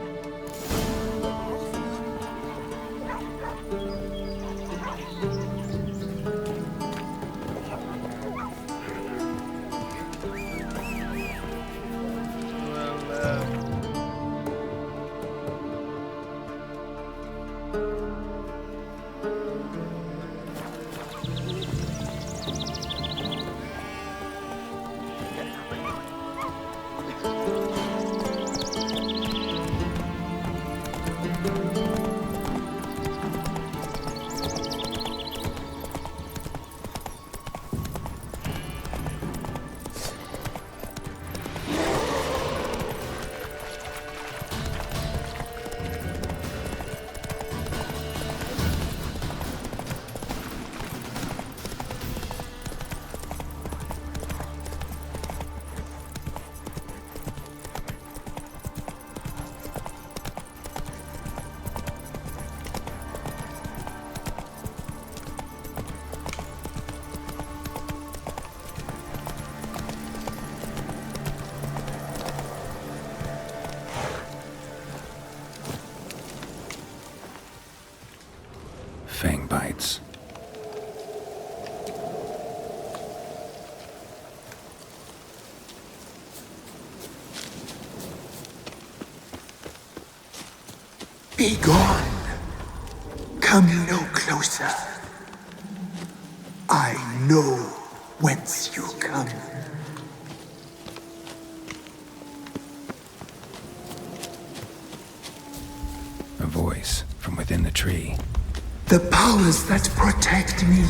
Speaker 4: Fang bites.
Speaker 18: Be gone. Come no closer. I know whence you come.
Speaker 4: A voice from within the tree.
Speaker 18: The powers that protect me,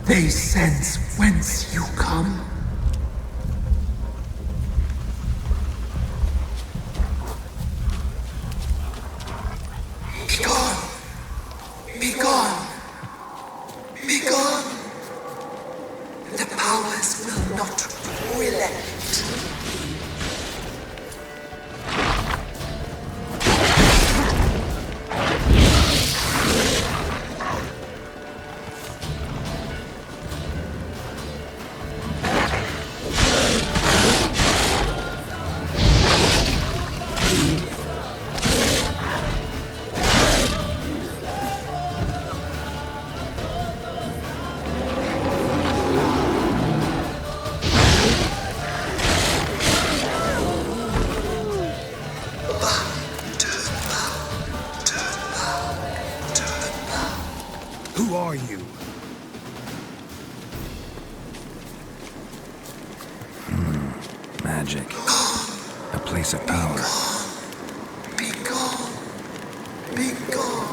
Speaker 18: they sense whence you come. Be gone! Be gone! Be gone! The powers will not relent.
Speaker 6: Who are you?
Speaker 4: Magic. A place of power.
Speaker 18: Be gone! Be gone!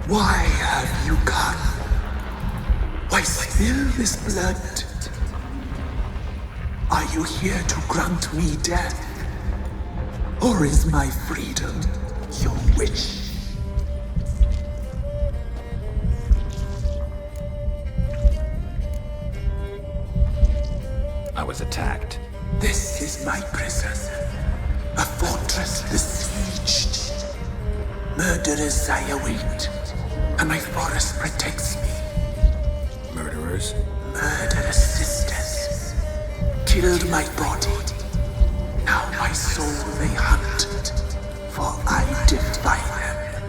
Speaker 18: Why have you come? Why spill this blood? Are you here to grant me death? Or is my freedom your wish?
Speaker 4: was attacked.
Speaker 18: This is my prison. A fortress besieged. Murderers I await, and my forest protects me.
Speaker 4: Murderers?
Speaker 18: Murderous sisters. Killed my body. Now my soul they hunt, for I defy them.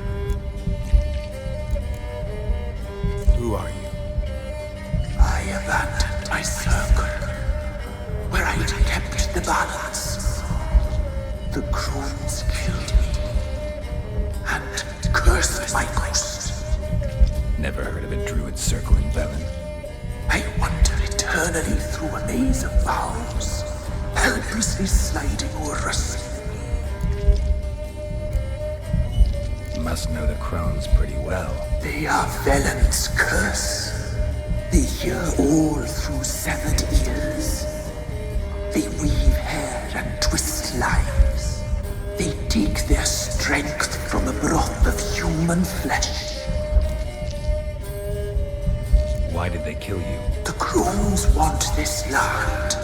Speaker 4: Who are you?
Speaker 18: I abandoned my circle, where I'd kept the balance. The crones killed me, and cursed my ghost.
Speaker 4: Never heard of a druid circle in Velen.
Speaker 18: I wander eternally through a maze of vows, helplessly sliding o'er us.
Speaker 4: You must know the crones pretty well.
Speaker 18: They are Velen's curse. They hear all through severed ears. They weave hair and twist lives. They take their strength from the broth of human flesh.
Speaker 4: Why did they kill you?
Speaker 18: The crones want this land.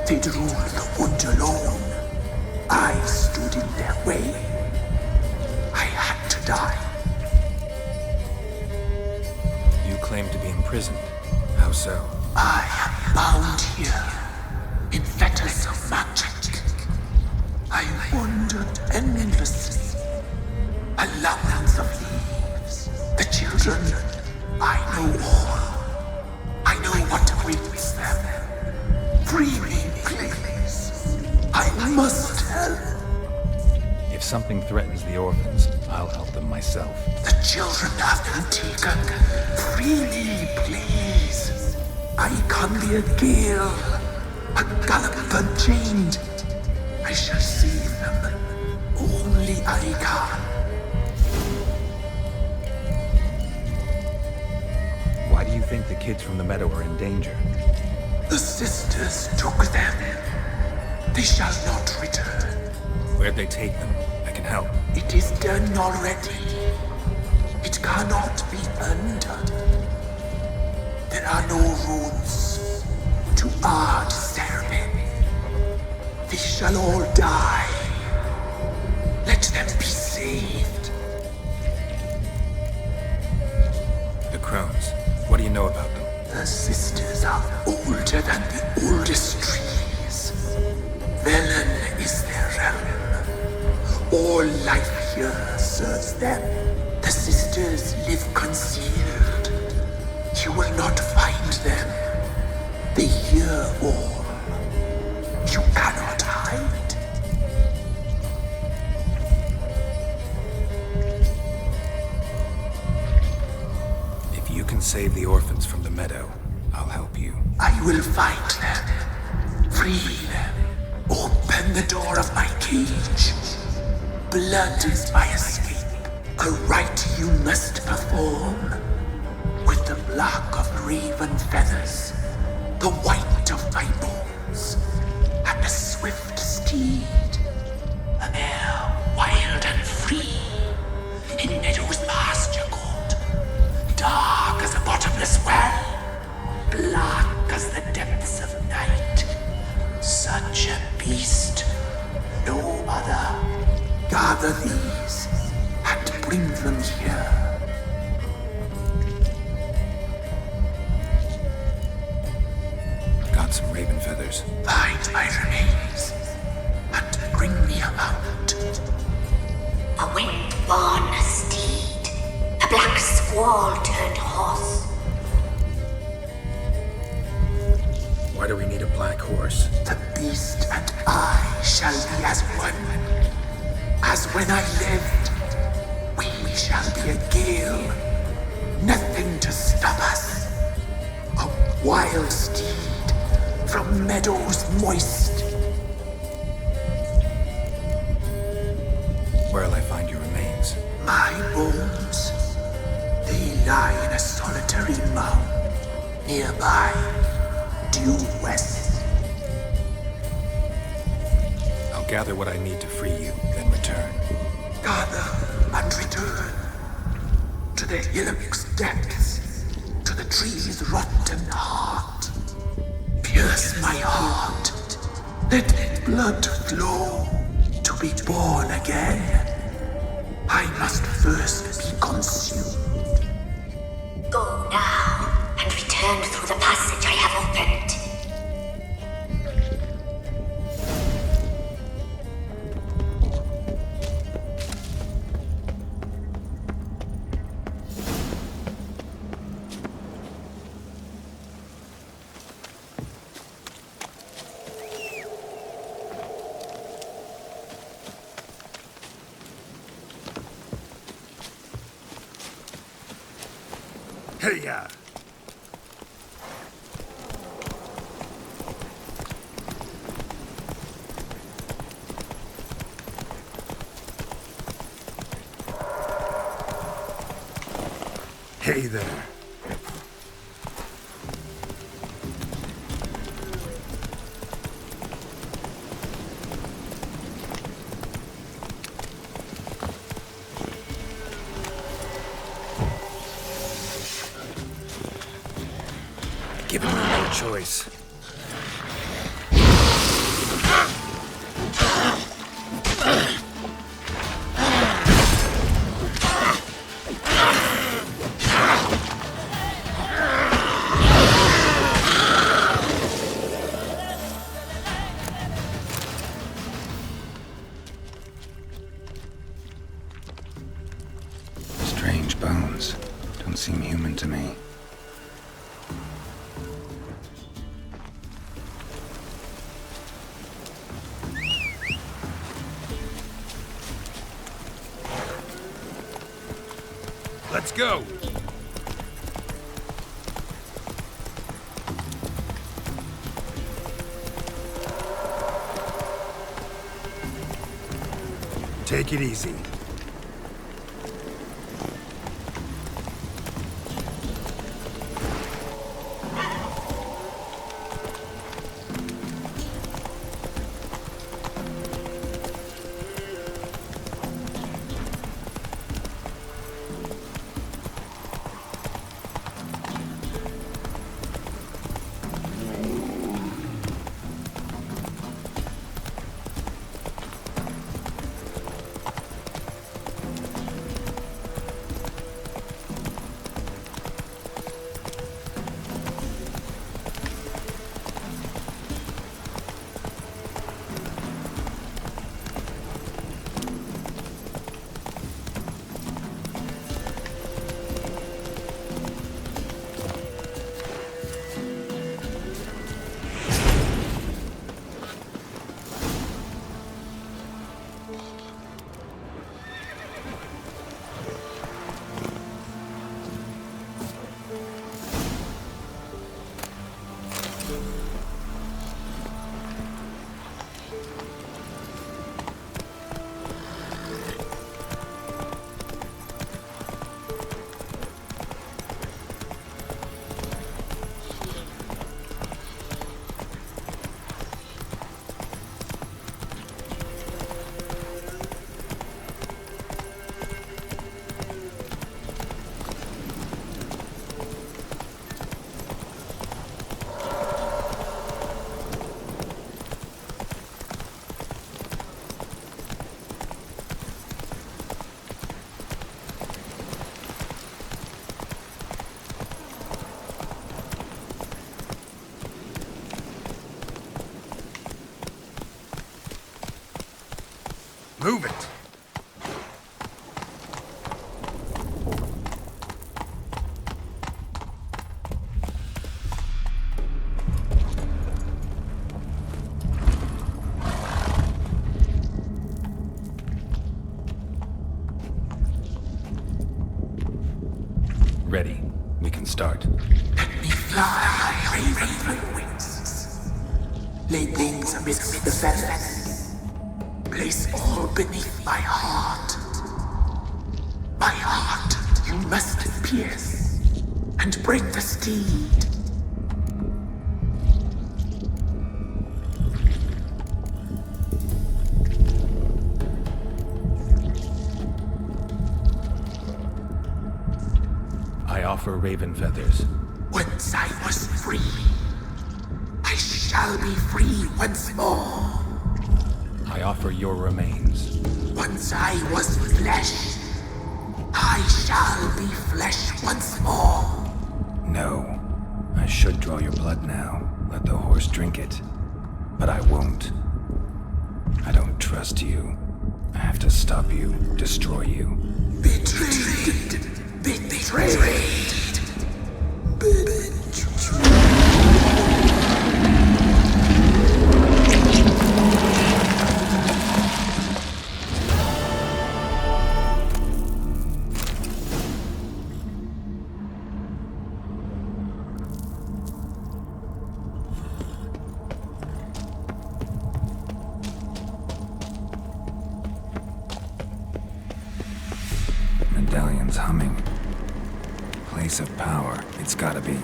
Speaker 18: They'd rule the wood alone. I stood in their way. I had to die.
Speaker 4: You claim to be imprisoned. How so?
Speaker 18: I am bound here, in fetters of magic. I wandered endlessly, a labyrinth of leaves. The children, I know all. I know what awaits them. Free me, please. I must help.
Speaker 4: If something threatens the orphans, I'll help them myself.
Speaker 18: The children have been taken. Free me, please. I can be a gale, a galloper chained. I shall save them. Only I can.
Speaker 4: Why do you think the kids from the meadow are in danger?
Speaker 18: The sisters took them. They shall not return.
Speaker 4: Where'd they take them? I can help.
Speaker 18: It is done already. It cannot be undone. There are no rules to our discernment. They shall all die. Let them be saved.
Speaker 4: The crones. What do you know about them?
Speaker 18: The sisters are older than the oldest trees. Velen is their realm. All life here serves them. The sisters live concealed. You will not find them. They hear all. You cannot hide.
Speaker 4: If you can save the orphans from the meadow, I'll help you.
Speaker 18: I will find them. Free them. Open the door of my cage. Blood is my escape. A rite you must perform. With the black of raven feathers, the white of my bones, and a swift steed. A mare wild and free, in meadows pasture cold, dark as a bottomless well, black as the depths of night. Such a beast, no other. Gather these, and bring them here.
Speaker 4: Got some raven feathers.
Speaker 18: Find my remains, and bring me a mount.
Speaker 14: A wind-born steed, a black squall turned horse.
Speaker 4: Why do we need a black horse?
Speaker 18: The beast and I shall be as one. As when I lived, we shall be a gale. Nothing to stop us. A wild steed from meadows moist.
Speaker 4: Where'll I find your remains?
Speaker 18: My bones, they lie in a solitary mound nearby, due west.
Speaker 4: I'll gather what I need to free you, then return.
Speaker 18: Gather and return to the hillock's depths, to the tree's rotten heart. Pierce my heart. Let blood flow to be born again. I must first be consumed.
Speaker 15: Go now, and return through the passage I have opened.
Speaker 6: Hey-ya! Hey there.
Speaker 4: Given no choice. Strange bones. Don't seem human to me.
Speaker 6: Let's go! Take it easy. Move it!
Speaker 4: Ready. We can start.
Speaker 18: Let me fly, raven wings. Lay things amidst the feathers. Place all beneath my heart. My heart you must pierce, and bring the steed.
Speaker 4: I offer raven feathers.
Speaker 18: Once I was free, I shall be free once more.
Speaker 4: I offer your remains.
Speaker 18: Once I was flesh, I shall be flesh once more.
Speaker 4: No. I should draw your blood now. Let the horse drink it. But I won't. I don't trust you. I have to stop you, destroy you.
Speaker 18: Betrayed. Betrayed.
Speaker 4: Medallion's humming. Place of power, it's gotta be.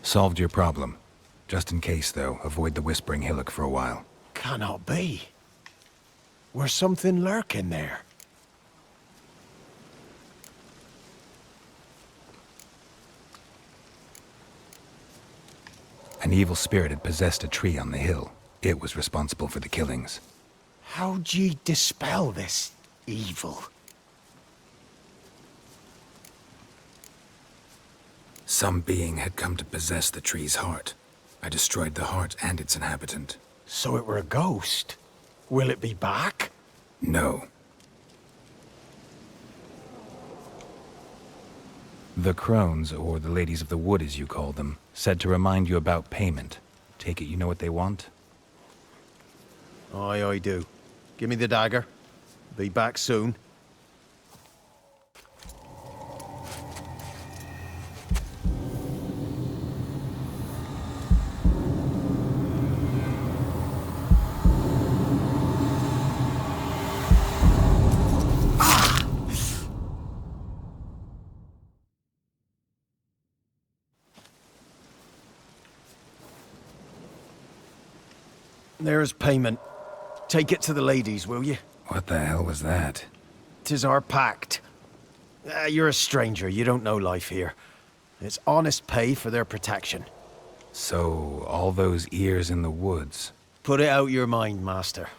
Speaker 4: Solved your problem. Just in case, though, avoid the Whispering Hillock for a while.
Speaker 8: Cannot be. Where's something lurking there?
Speaker 4: An evil spirit had possessed a tree on the hill. It was responsible for the killings.
Speaker 8: How'd ye dispel this evil?
Speaker 4: Some being had come to possess the tree's heart. I destroyed the heart and its inhabitant.
Speaker 8: So it were a ghost? Will it be back?
Speaker 4: No. The crones, or the ladies of the wood as you call them, said to remind you about payment. Take it you know what they want?
Speaker 8: Aye, I do. Give me the dagger. Be back soon. There's payment. Take it to the ladies, will you?
Speaker 4: What the hell was that?
Speaker 8: 'Tis our pact. You're a stranger, you don't know life here. It's honest pay for their protection.
Speaker 4: So, all those ears in the woods.
Speaker 8: Put it out your mind, master.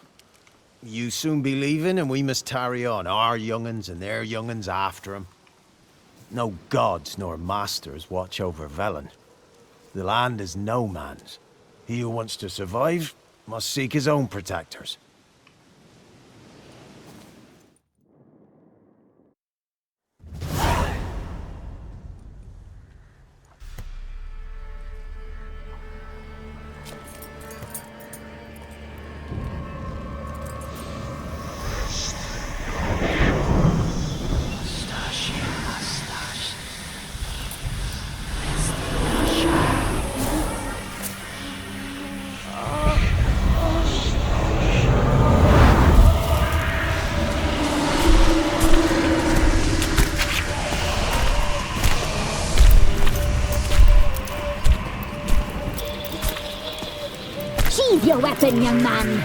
Speaker 8: You soon be leaving and we must tarry on, our young'uns and their young'uns after 'em. No gods nor masters watch over Velen. The land is no man's. He who wants to survive must seek his own protectors.
Speaker 15: Sheathe your weapon, young man.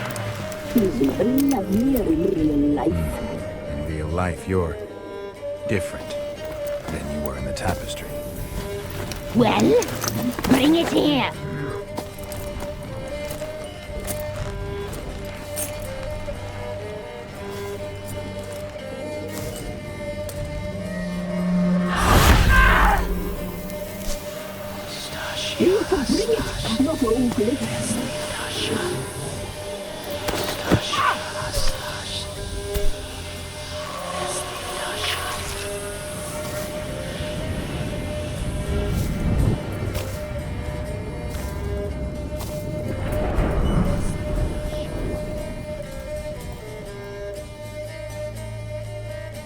Speaker 17: He's even lovelier in real life.
Speaker 4: In real life, you're different than you were in the tapestry.
Speaker 15: Well, bring it here.
Speaker 17: You can bring it, not only.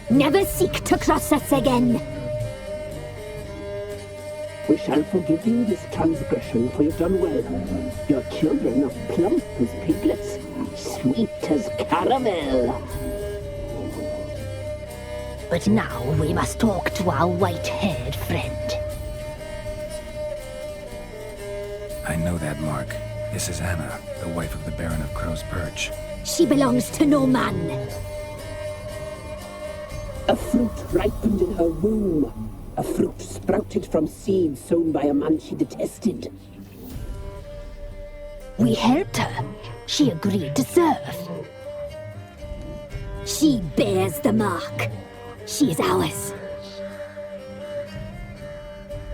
Speaker 15: Never seek to cross us again.
Speaker 17: We shall forgive you this transgression, for you've done well. Your children are plump as piglets, sweet as caramel.
Speaker 15: But now we must talk to our white-haired friend.
Speaker 4: I know that mark. This is Anna, the wife of the Baron of Crow's Perch.
Speaker 15: She belongs to no man.
Speaker 17: A fruit ripened in her womb. A fruit sprouted from seeds sown by a man she detested.
Speaker 15: We helped her. She agreed to serve. She bears the mark. She is ours.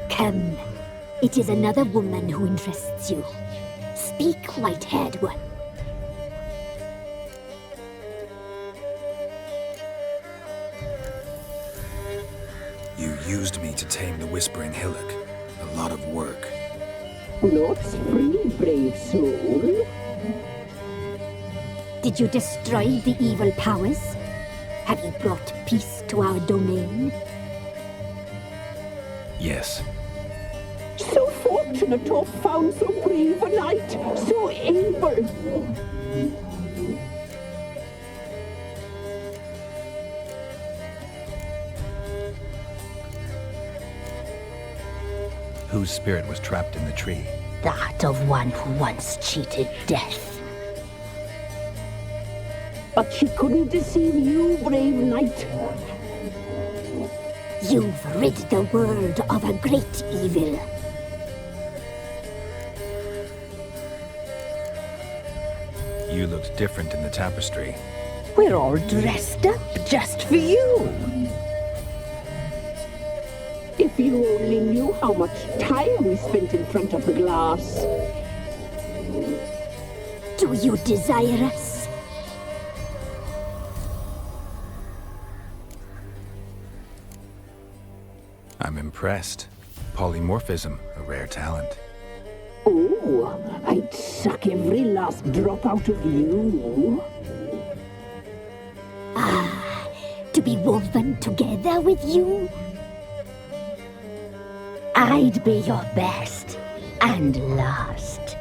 Speaker 15: Come. It is another woman who interests you. Speak, white-haired one.
Speaker 4: You used me to tame the Whispering Hillock. A lot of work.
Speaker 17: Not free, brave soul.
Speaker 15: Did you destroy the evil powers? Have you brought peace to our domain?
Speaker 4: Yes.
Speaker 17: So fortunate to have found so brave a knight, so able.
Speaker 4: Whose spirit was trapped in the tree?
Speaker 15: That of one who once cheated death.
Speaker 17: But she couldn't deceive you, brave knight.
Speaker 15: You've rid the world of a great evil.
Speaker 4: You looked different in the tapestry.
Speaker 15: We're all dressed up just for you.
Speaker 17: If you only knew how much time we spent in front of the glass.
Speaker 15: Do you desire us?
Speaker 4: I'm impressed. Polymorphism, a rare talent.
Speaker 17: Oh, I'd suck every last drop out of you.
Speaker 15: Ah, to be woven together with you? I'd be your best and last.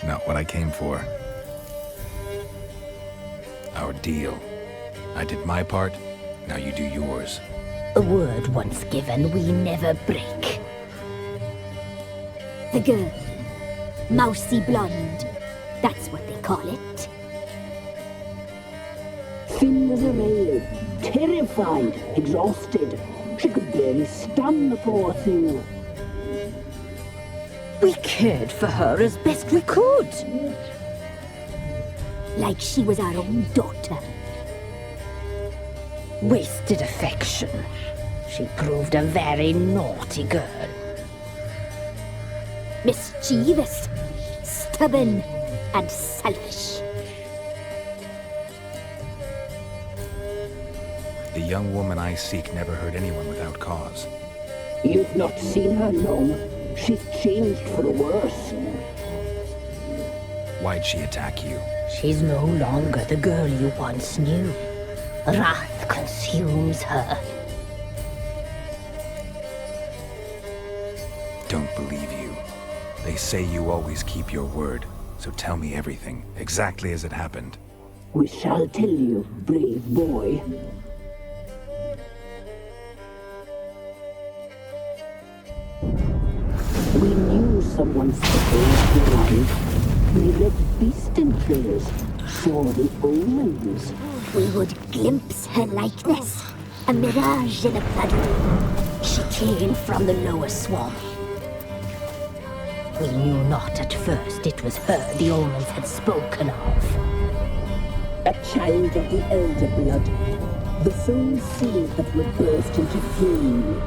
Speaker 4: Not what I came for. Our deal. I did my part, now you do yours.
Speaker 15: A word once given, we never break. The girl. Mousy blonde. That's what they call it.
Speaker 17: Thin as a rail, terrified, exhausted. She could barely stand, the poor thing.
Speaker 15: We cared for her as best we could. Like she was our own daughter. Wasted affection. She proved a very naughty girl. Mischievous, stubborn, and selfish.
Speaker 4: The young woman I seek never hurt anyone without cause.
Speaker 17: You've not seen her long. She's changed for the worse.
Speaker 4: Why'd she attack you?
Speaker 15: She's no longer the girl you once knew. Wrath consumes her.
Speaker 4: Don't believe you. They say you always keep your word, so tell me everything, exactly as it happened.
Speaker 17: We shall tell you, brave boy. We knew someone supposed to arrive. We read beast entrails, saw the omens.
Speaker 15: We would glimpse her likeness, a mirage in a puddle. She came from the lower swamp. We knew not at first it was her the omens had spoken of.
Speaker 17: A child of the elder blood, the soul seed that would burst into flame.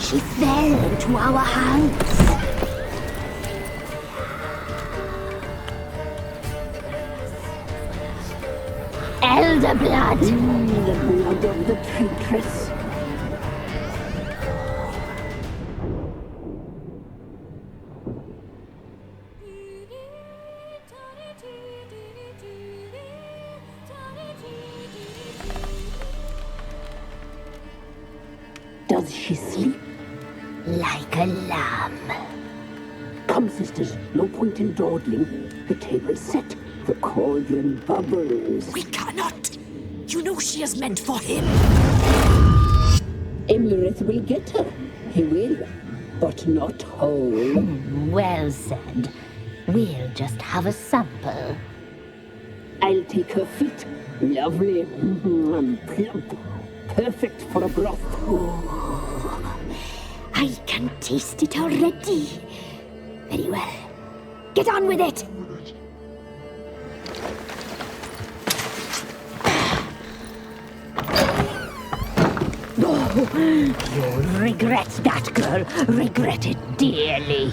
Speaker 15: She fell into our hands. Elder blood!
Speaker 17: The blood of the traitress. Does she sleep?
Speaker 15: Like a lamb.
Speaker 17: Come, sisters, no point in dawdling. The table's set. The cauldron bubbles.
Speaker 15: We cannot! You know she is meant for him!
Speaker 17: Emirith will get her. He will, but not whole.
Speaker 15: Well said. We'll just have a sample.
Speaker 17: I'll take her feet. Lovely. And plump. Perfect for a broth.
Speaker 16: I can taste it already. Very well. Get on with it!
Speaker 15: You'll regret that, girl. Regret it dearly.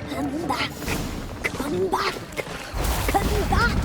Speaker 16: Come back! Come back! Come back!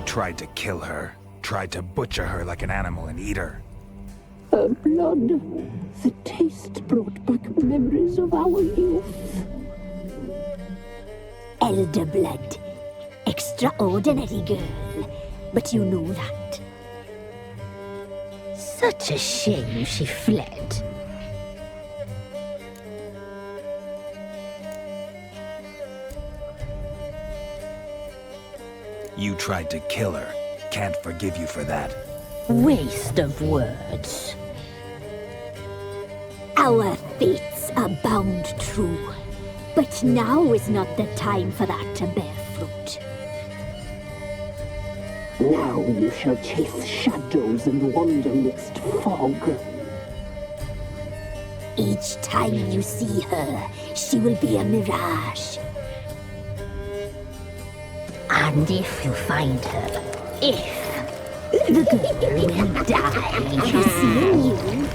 Speaker 4: Tried to kill her. Tried to butcher her like an animal and eat her.
Speaker 17: Her blood. The taste brought back memories of our youth.
Speaker 16: Elder blood. Extraordinary girl. But you know that.
Speaker 15: Such a shame she fled.
Speaker 4: You tried to kill her. Can't forgive you for that.
Speaker 15: Waste of words.
Speaker 16: Our fates are bound true. But now is not the time for that to bear fruit.
Speaker 17: Now you shall chase shadows and wander midst fog.
Speaker 16: Each time you see her, she will be a mirage.
Speaker 15: And if you find her, the girl will die.
Speaker 16: Seeing you,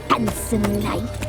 Speaker 16: handsome knight.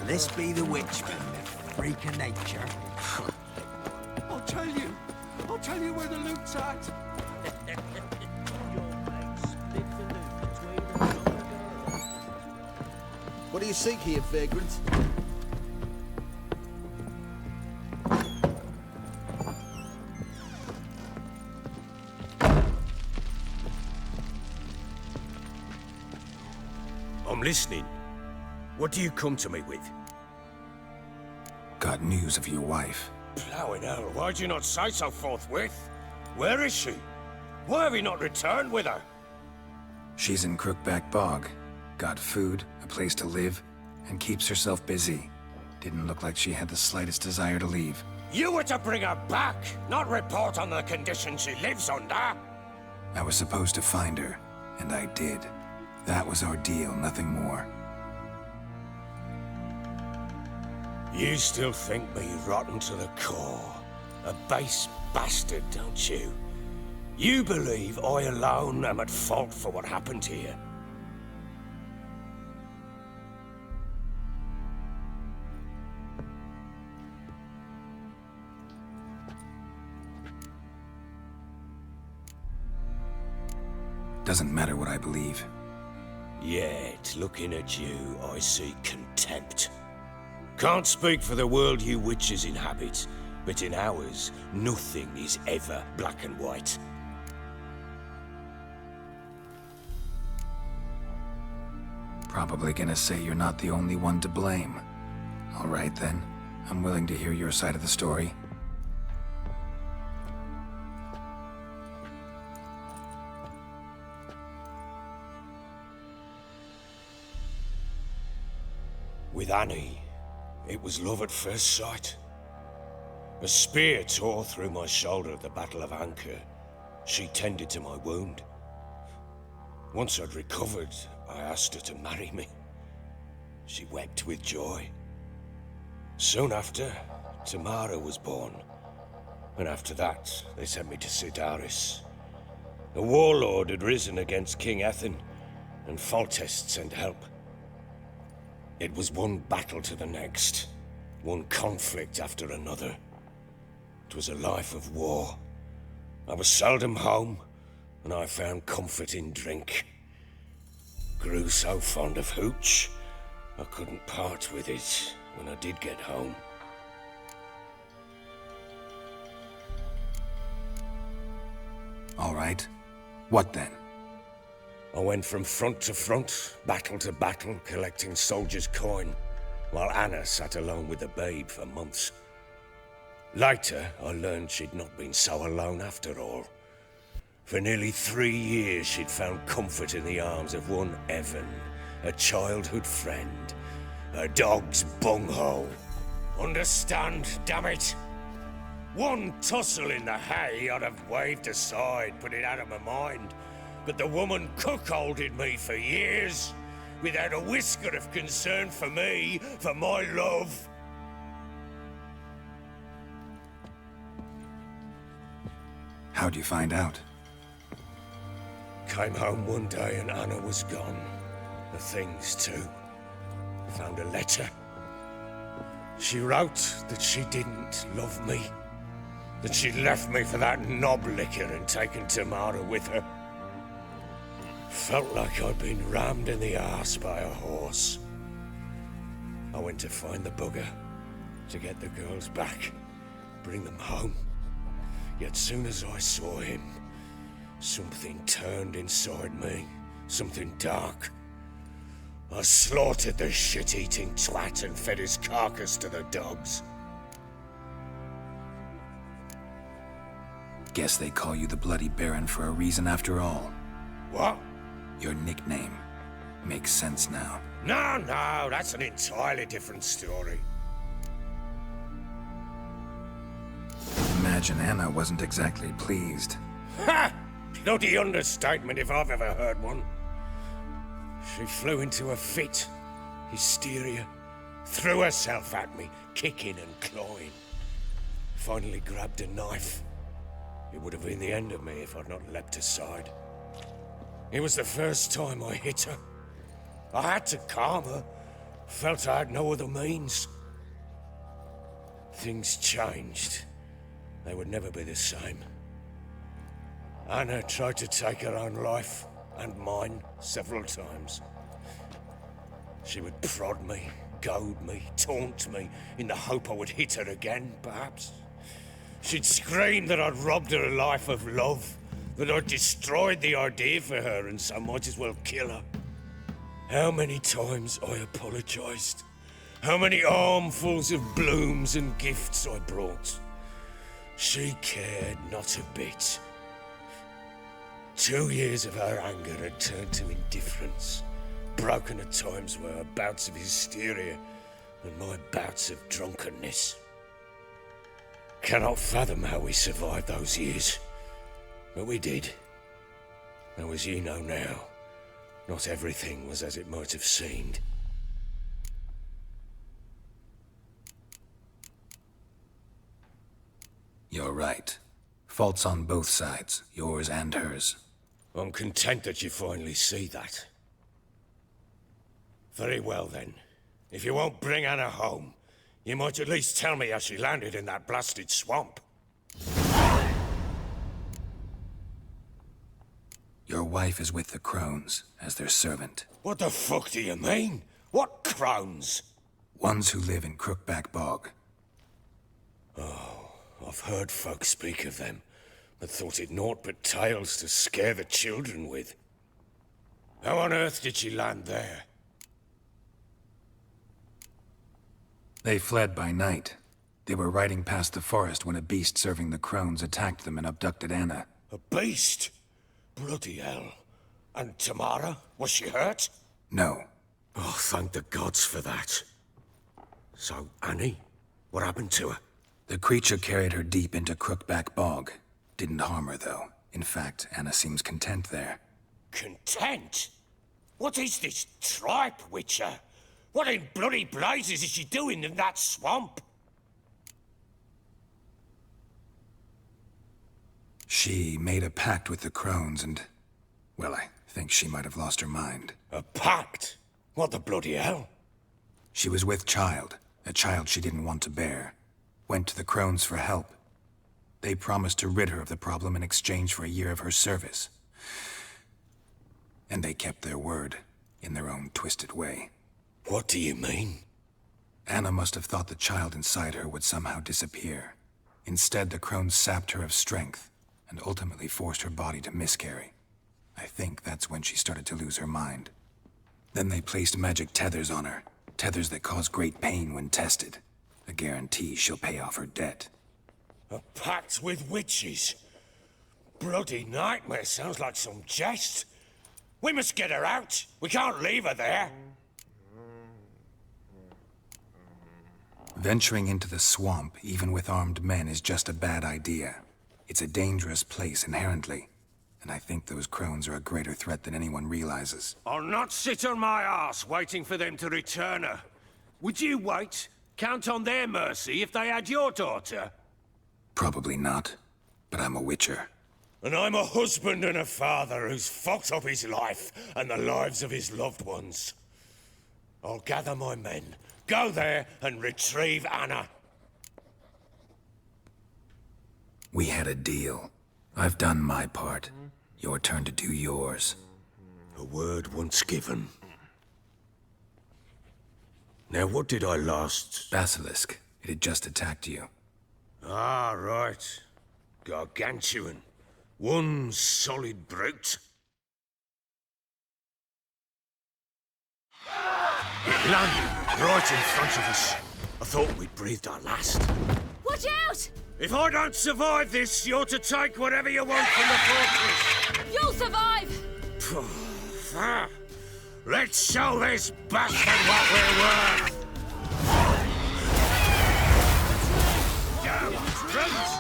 Speaker 11: This be the witchman, the freak of nature.
Speaker 10: I'll tell you where the loot's at.
Speaker 6: What do you seek here, vagrant?
Speaker 10: I'm listening. What do you come to me with?
Speaker 4: Got news of your wife.
Speaker 10: Plowing hell, why'd you not say so forthwith? Where is she? Why have you not returned with her?
Speaker 4: She's in Crookback Bog. Got food, a place to live, and keeps herself busy. Didn't look like she had the slightest desire to leave.
Speaker 10: You were to bring her back, not report on the conditions she lives under.
Speaker 4: I was supposed to find her, and I did. That was our deal, nothing more.
Speaker 10: You still think me rotten to the core. A base bastard, don't you? You believe I alone am at fault for what happened here?
Speaker 4: Doesn't matter what I believe.
Speaker 10: Yet, looking at you, I see contempt. Can't speak for the world you witches inhabit, but in ours, nothing is ever black and white.
Speaker 4: Probably gonna say you're not the only one to blame. All right then, I'm willing to hear your side of the story.
Speaker 10: With Annie, it was love at first sight. A spear tore through my shoulder at the Battle of Anchor. She tended to my wound. Once I'd recovered, I asked her to marry me. She wept with joy. Soon after, Tamara was born. And after that, they sent me to Sidaris. A warlord had risen against King Ethan, and Foltest sent help. It was one battle to the next, one conflict after another. It was a life of war. I was seldom home, and I found comfort in drink. Grew so fond of hooch, I couldn't part with it when I did get home.
Speaker 4: All right. What then?
Speaker 10: I went from front to front, battle to battle, collecting soldiers' coin, while Anna sat alone with the babe for months. Later, I learned she'd not been so alone after all. For nearly 3 years, she'd found comfort in the arms of one Evan, a childhood friend, a dog's bunghole. Understand, damn it? One tussle in the hay I'd have waved aside, put it out of my mind. But the woman cuckolded me for years, without a whisker of concern for me, for my love.
Speaker 4: How'd you find out?
Speaker 10: Came home one day and Anna was gone. The things too. Found a letter. She wrote that she didn't love me. That she'd left me for that knob licker and taken Tamara with her. Felt like I'd been rammed in the arse by a horse. I went to find the bugger, to get the girls back, bring them home. Yet soon as I saw him, something turned inside me, something dark. I slaughtered the shit-eating twat and fed his carcass to the dogs.
Speaker 4: Guess they call you the Bloody Baron for a reason after all.
Speaker 10: What?
Speaker 4: Your nickname. Makes sense now.
Speaker 10: No, that's an entirely different story.
Speaker 4: Imagine Anna wasn't exactly pleased.
Speaker 10: Ha! Bloody understatement if I've ever heard one. She flew into a fit, hysteria, threw herself at me, kicking and clawing. Finally grabbed a knife. It would have been the end of me if I'd not leapt aside. It was the first time I hit her. I had to calm her. Felt I had no other means. Things changed. They would never be the same. Anna tried to take her own life, and mine, several times. She would prod me, goad me, taunt me, in the hope I would hit her again, perhaps. She'd scream that I'd robbed her a life of love, that I'd destroyed the idea for her and so might as well kill her. How many times I apologized. How many armfuls of blooms and gifts I brought. She cared not a bit. 2 years of her anger had turned to indifference, broken at times by her bouts of hysteria and my bouts of drunkenness. Cannot fathom how we survived those years, but we did. Though as ye know now, not everything was as it might have seemed.
Speaker 4: You're right. Faults on both sides, yours and hers.
Speaker 10: I'm content that you finally see that. Very well then. If you won't bring Anna home, you might at least tell me how she landed in that blasted swamp.
Speaker 4: Your wife is with the crones, as their servant.
Speaker 10: What the fuck do you mean? What crones?
Speaker 4: Ones who live in Crookback Bog.
Speaker 10: Oh, I've heard folk speak of them, but thought it naught but tales to scare the children with. How on earth did she land there?
Speaker 4: They fled by night. They were riding past the forest when a beast serving the crones attacked them and abducted Anna.
Speaker 10: A beast? Bloody hell. And Tamara? Was she hurt?
Speaker 4: No.
Speaker 10: Oh, thank the gods for that. So, Annie? What happened to her?
Speaker 4: The creature carried her deep into Crookback Bog. Didn't harm her, though. In fact, Anna seems content there.
Speaker 10: Content? What is this tripe, Witcher? What in bloody blazes is she doing in that swamp?
Speaker 4: She made a pact with the crones and... well, I think she might have lost her mind.
Speaker 10: A pact? What the bloody hell?
Speaker 4: She was with child, a child she didn't want to bear. Went to the crones for help. They promised to rid her of the problem in exchange for a year of her service. And they kept their word, in their own twisted way.
Speaker 10: What do you mean?
Speaker 4: Anna must have thought the child inside her would somehow disappear. Instead, the crones sapped her of strength, and ultimately forced her body to miscarry. I think that's when she started to lose her mind. Then they placed magic tethers on her, tethers that cause great pain when tested. A guarantee she'll pay off her debt.
Speaker 10: A pact with witches? Bloody nightmare, sounds like some jest. We must get her out. We can't leave her there.
Speaker 4: Venturing into the swamp, even with armed men, is just a bad idea. It's a dangerous place inherently, and I think those crones are a greater threat than anyone realizes.
Speaker 10: I'll not sit on my arse waiting for them to return her. Would you wait? Count on their mercy if they had your daughter?
Speaker 4: Probably not, but I'm a witcher.
Speaker 10: And I'm a husband and a father who's fucked up his life and the lives of his loved ones. I'll gather my men, go there and retrieve Anna.
Speaker 4: We had a deal. I've done my part. Your turn to do yours.
Speaker 10: A word once given. Now, what did I last...
Speaker 4: Basilisk. It had just attacked you.
Speaker 10: Ah, right. Gargantuan. One solid brute. It landed right in front of us. I thought we'd breathed our last.
Speaker 9: Watch out!
Speaker 10: If I don't survive this, you're to take whatever you want from the fortress.
Speaker 9: You'll survive!
Speaker 10: Let's show this bastard what we're worth! Damn brute!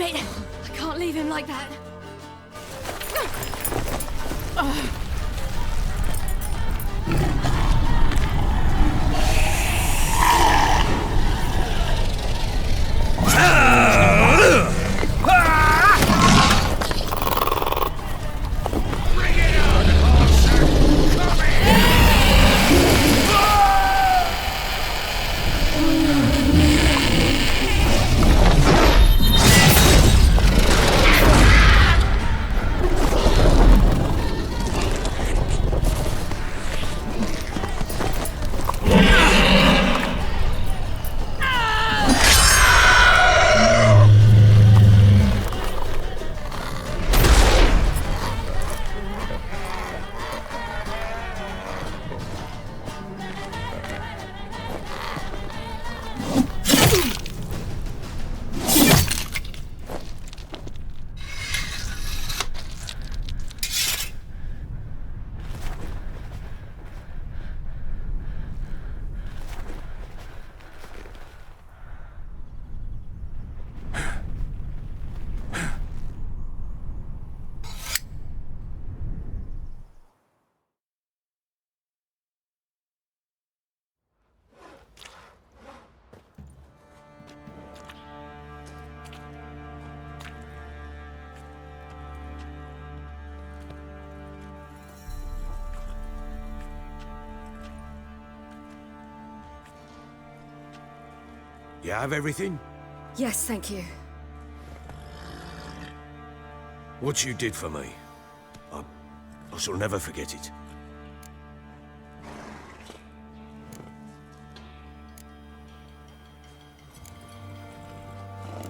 Speaker 9: Damn it! I can't leave him like that.
Speaker 10: You have everything?
Speaker 9: Yes, thank you.
Speaker 10: What you did for me, I shall never forget it.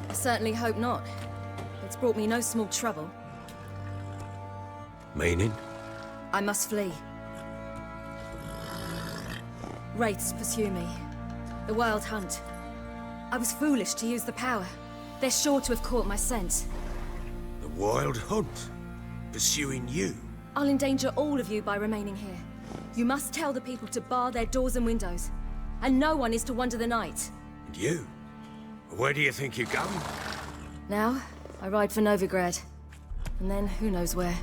Speaker 9: I certainly hope not. It's brought me no small trouble.
Speaker 10: Meaning?
Speaker 9: I must flee. Wraiths pursue me. The Wild Hunt. I was foolish to use the power. They're sure to have caught my scent.
Speaker 10: The Wild Hunt? Pursuing you?
Speaker 9: I'll endanger all of you by remaining here. You must tell the people to bar their doors and windows. And no one is to wander the night.
Speaker 10: And you? Where do you think you're going?
Speaker 9: Now, I ride for Novigrad. And then, who knows where.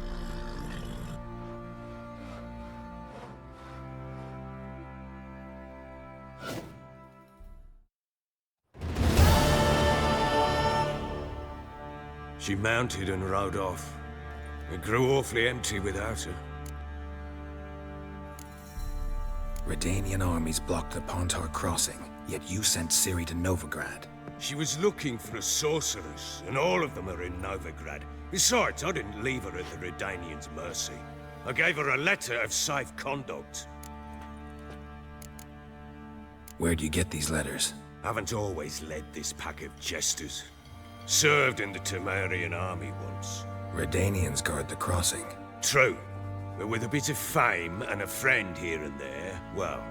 Speaker 10: She mounted and rode off. It grew awfully empty without her.
Speaker 4: Redanian armies blocked the Pontar crossing, yet you sent Ciri to Novigrad.
Speaker 10: She was looking for a sorceress, and all of them are in Novigrad. Besides, I didn't leave her at the Redanians' mercy. I gave her a letter of safe conduct.
Speaker 4: Where'd you get these letters?
Speaker 10: Haven't always led this pack of jesters. Served in the Tamarian army once.
Speaker 4: Redanians guard the crossing.
Speaker 10: True. But with a bit of fame and a friend here and there, well,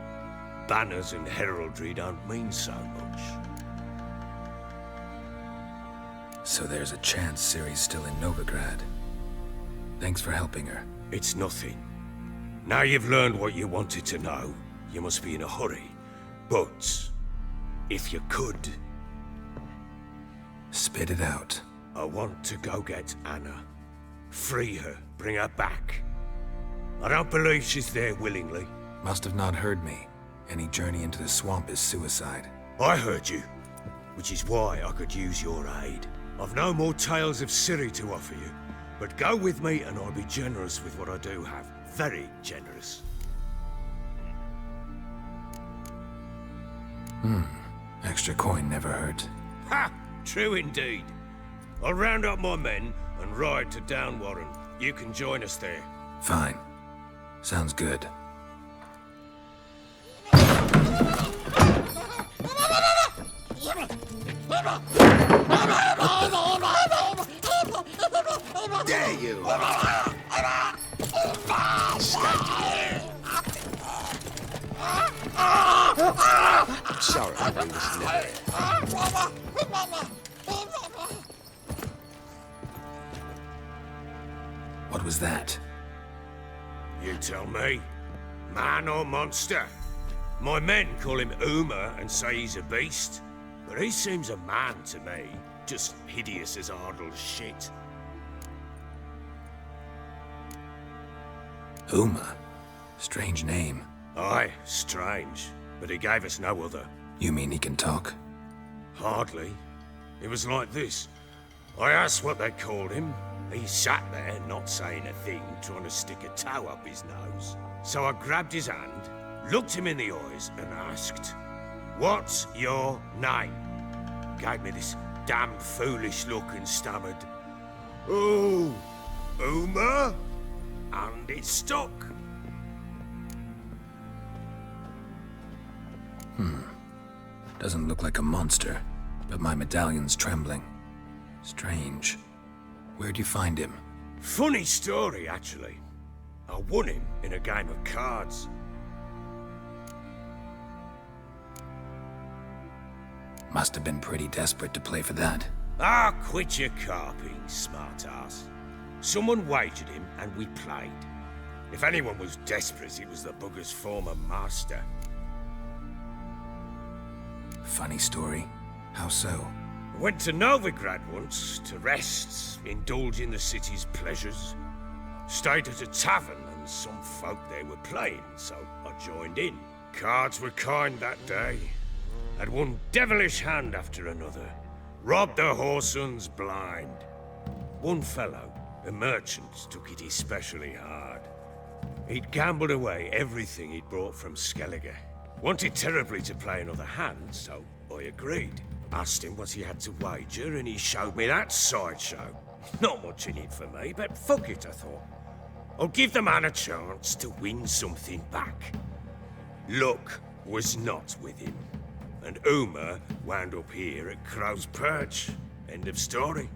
Speaker 10: banners and heraldry don't mean so much.
Speaker 4: So there's a chance Ciri's still in Novigrad. Thanks for helping her.
Speaker 10: It's nothing. Now you've learned what you wanted to know, you must be in a hurry. But, if you could...
Speaker 4: Spit it out.
Speaker 10: I want to go get Anna. Free her, bring her back. I don't believe she's there willingly.
Speaker 4: Must have not heard me. Any journey into the swamp is suicide.
Speaker 10: I heard you, which is why I could use your aid. I've no more tales of Ciri to offer you, but go with me and I'll be generous with what I do have. Very generous.
Speaker 4: Extra coin never hurt.
Speaker 10: Ha! True indeed. I'll round up my men and ride to Downwarren. You can join us there.
Speaker 4: Fine. Sounds good.
Speaker 7: Dare you! I'm sorry, I was never.
Speaker 4: What was that?
Speaker 10: You tell me. Man or monster? My men call him Uma and say he's a beast. But But he seems a man to me. Just hideous as Ardle's shit.
Speaker 4: Uma? Strange name.
Speaker 10: Aye, strange. But he gave us no other.
Speaker 4: You mean he can talk?
Speaker 10: Hardly. It was like this. I asked what they called him. He sat there, not saying a thing, trying to stick a toe up his nose. So I grabbed his hand, looked him in the eyes, and asked, "What's your name?" Gave me this damned foolish look and stammered, "Oh, Uma?" And it stuck.
Speaker 4: Doesn't look like a monster, but my medallion's trembling. Strange. Where'd you find him?
Speaker 10: Funny story, actually. I won him in a game of cards.
Speaker 4: Must have been pretty desperate to play for that.
Speaker 10: Ah, quit your carping, smart-ass. Someone wagered him, and we played. If anyone was desperate, it was the bugger's former master.
Speaker 4: Funny story. How so?
Speaker 10: I went to Novigrad once, to rest, indulge in the city's pleasures. Stayed at a tavern, and some folk there were playing, so I joined in. Cards were kind that day. Had one devilish hand after another. Robbed the whoresun's blind. One fellow, a merchant, took it especially hard. He'd gambled away everything he'd brought from Skellige. Wanted terribly to play another hand, so I agreed. Asked him what he had to wager, and he showed me that sideshow. Not much in it for me, but fuck it, I thought. I'll give the man a chance to win something back. Luck was not with him, and Uma wound up here at Crow's Perch. End of story.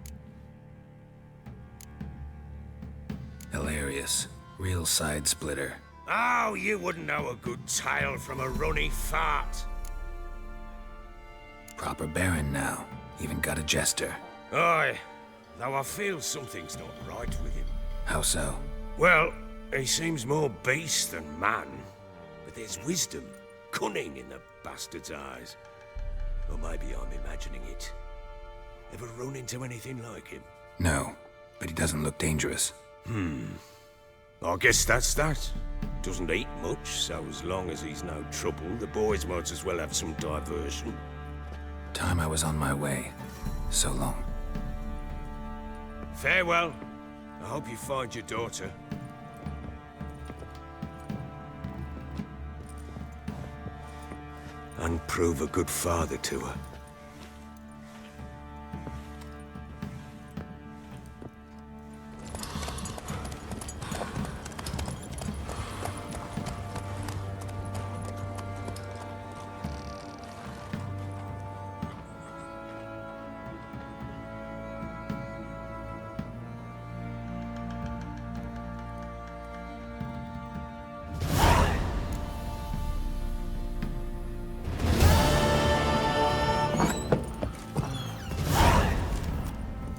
Speaker 4: Hilarious. Real side splitter.
Speaker 10: Oh, you wouldn't know a good tale from a runny fart.
Speaker 4: Proper Baron now. Even got a jester.
Speaker 10: Aye, though I feel something's not right with him.
Speaker 4: How so?
Speaker 10: Well, he seems more beast than man. But there's wisdom, cunning in the bastard's eyes. Or maybe I'm imagining it. Ever run into anything like him?
Speaker 4: No, but he doesn't look dangerous.
Speaker 10: I guess that's that. Doesn't eat much, so as long as he's no trouble, the boys might as well have some diversion.
Speaker 4: Time I was on my way. So long.
Speaker 10: Farewell. I hope you find your daughter. And prove a good father to her.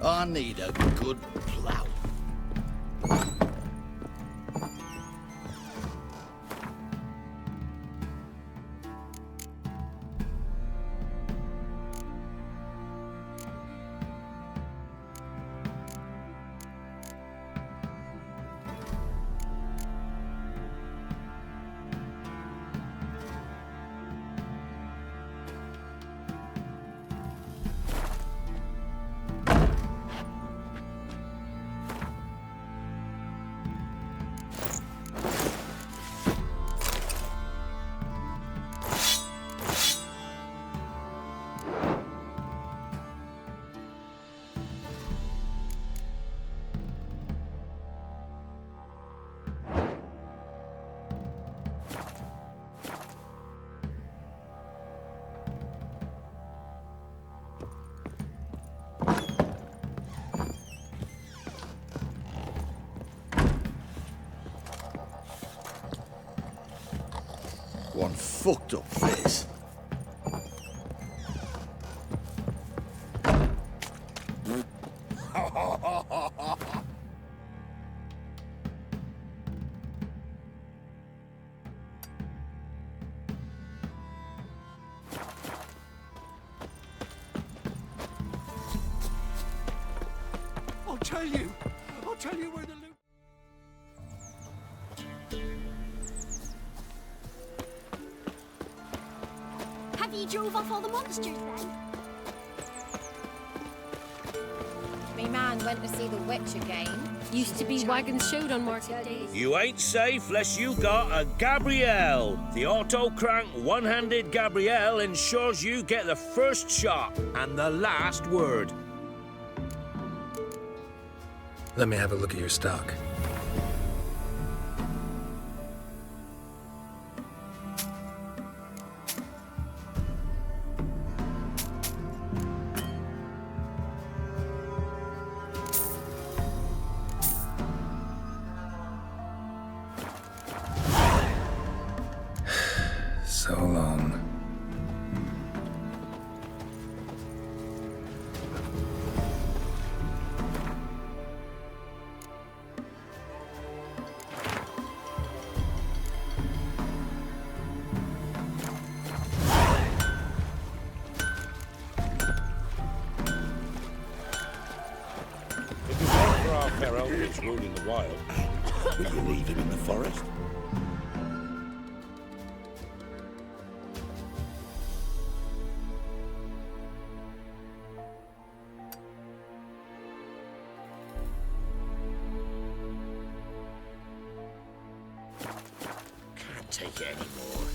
Speaker 7: I need a good plough. One fucked up face.
Speaker 11: tell you. I'll tell you where the loot...
Speaker 14: Have you drove off all the monsters then?
Speaker 9: Me man went to see the witch again. Used to be wagons showed on market days.
Speaker 10: You ain't safe less you got a Gabrielle. The auto-crank one-handed Gabrielle ensures you get the first shot and the last word.
Speaker 4: Let me have a look at your stock. So long.
Speaker 10: If it weren't for our fair elders ruling the wild,
Speaker 7: Will you leave him in the forest?
Speaker 2: Can't take it anymore.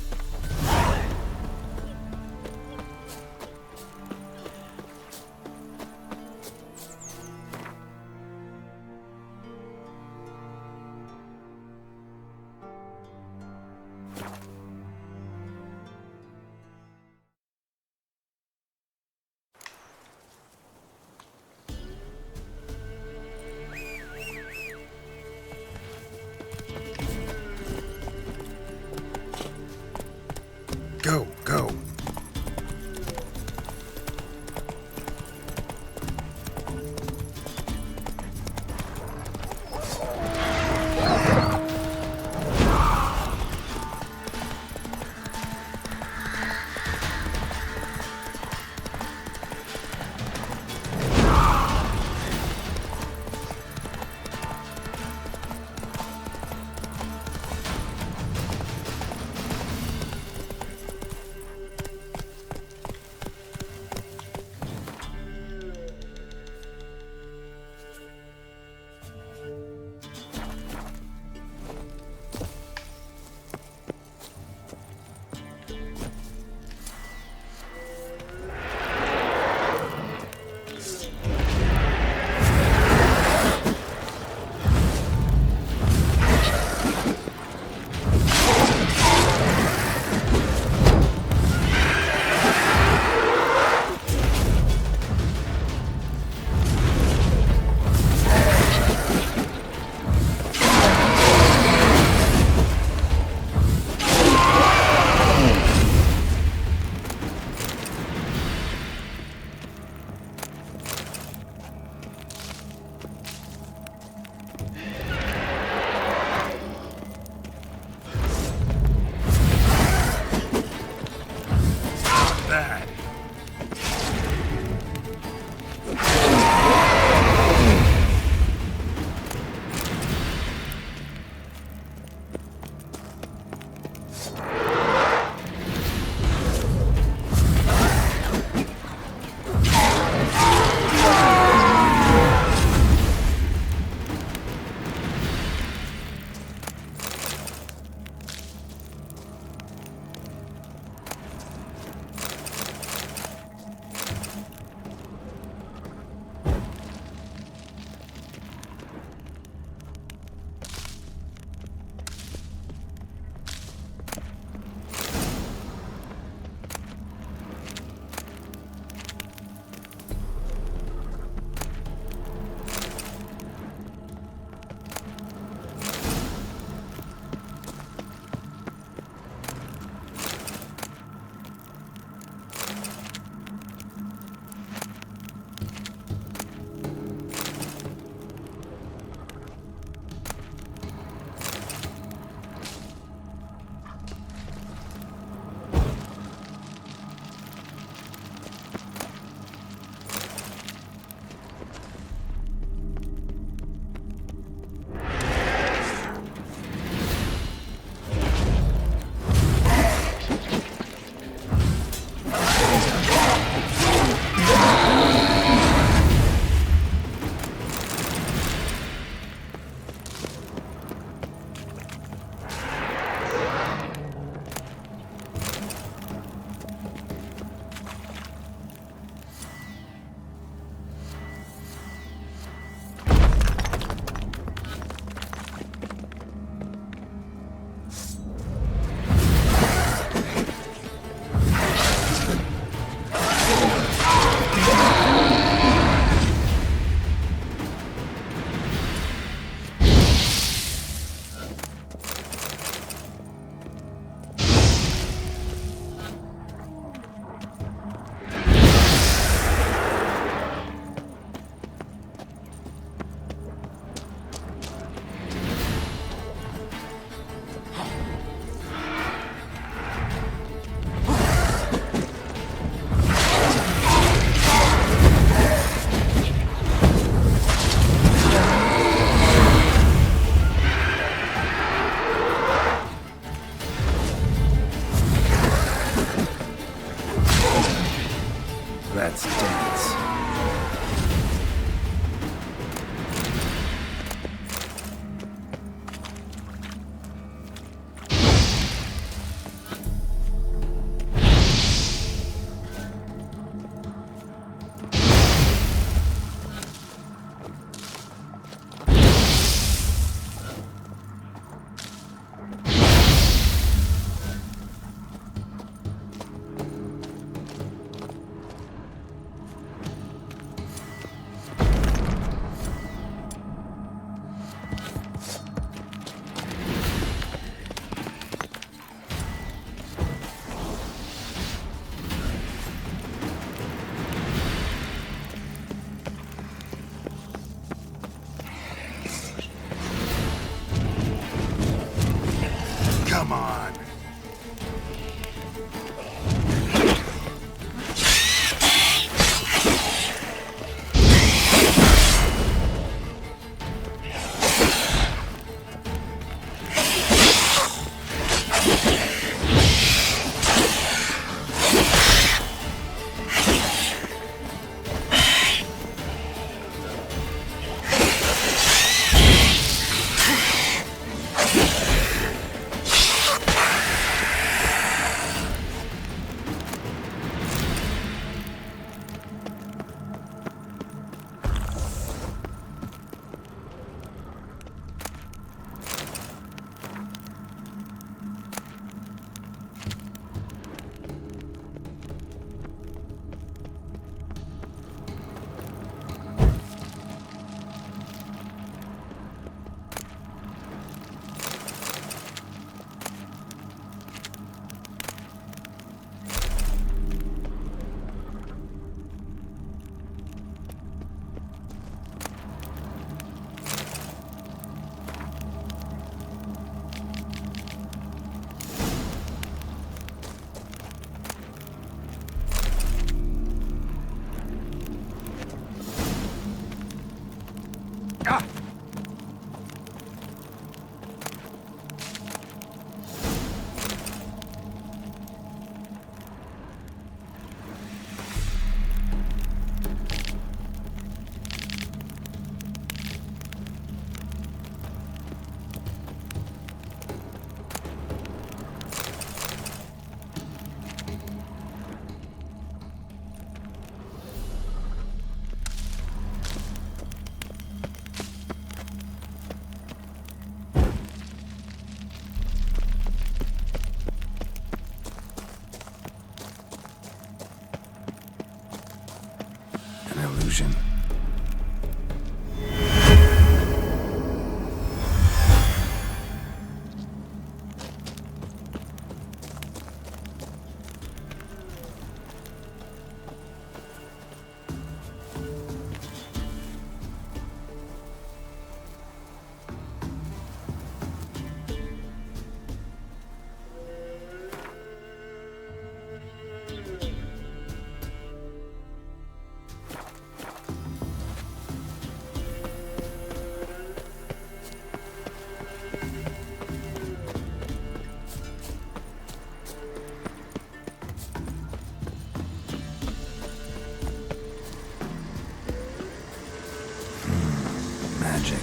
Speaker 4: magic.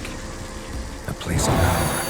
Speaker 4: A place of power.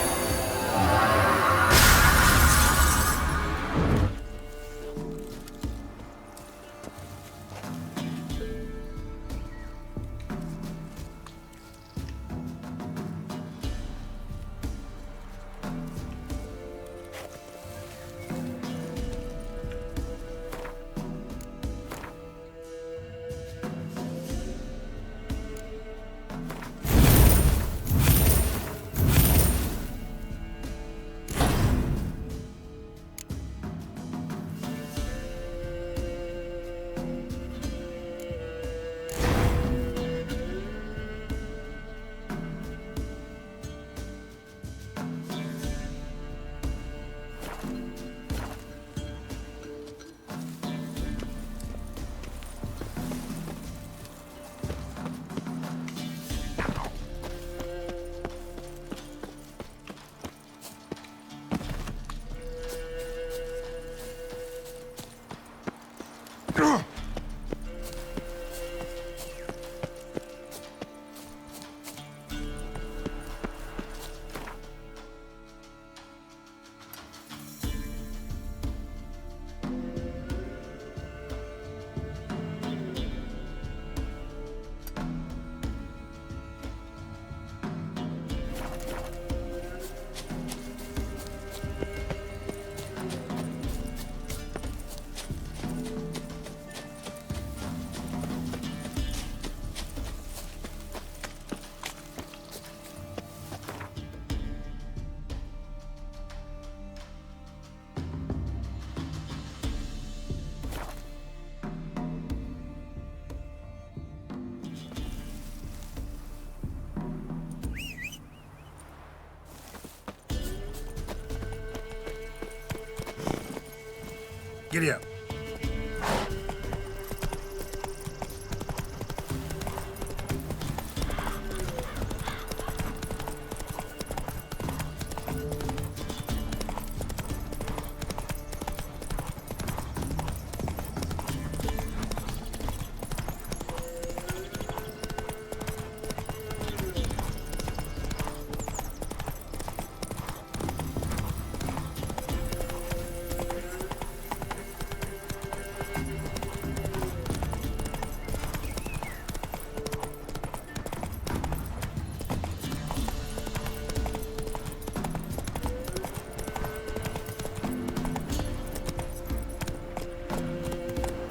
Speaker 6: Giddy up.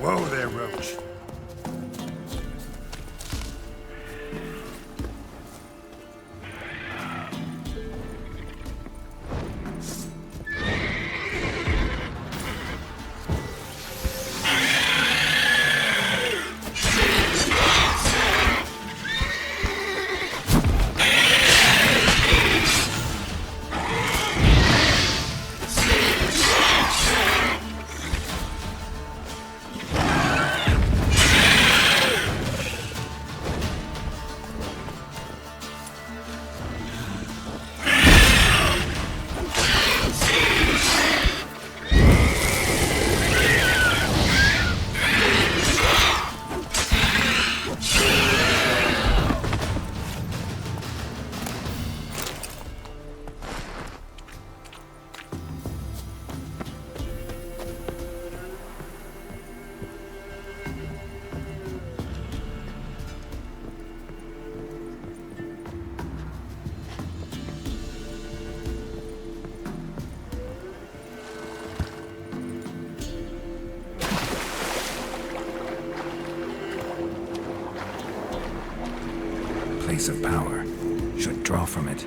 Speaker 6: Whoa there, Roach.
Speaker 4: Place of power. Should draw from it.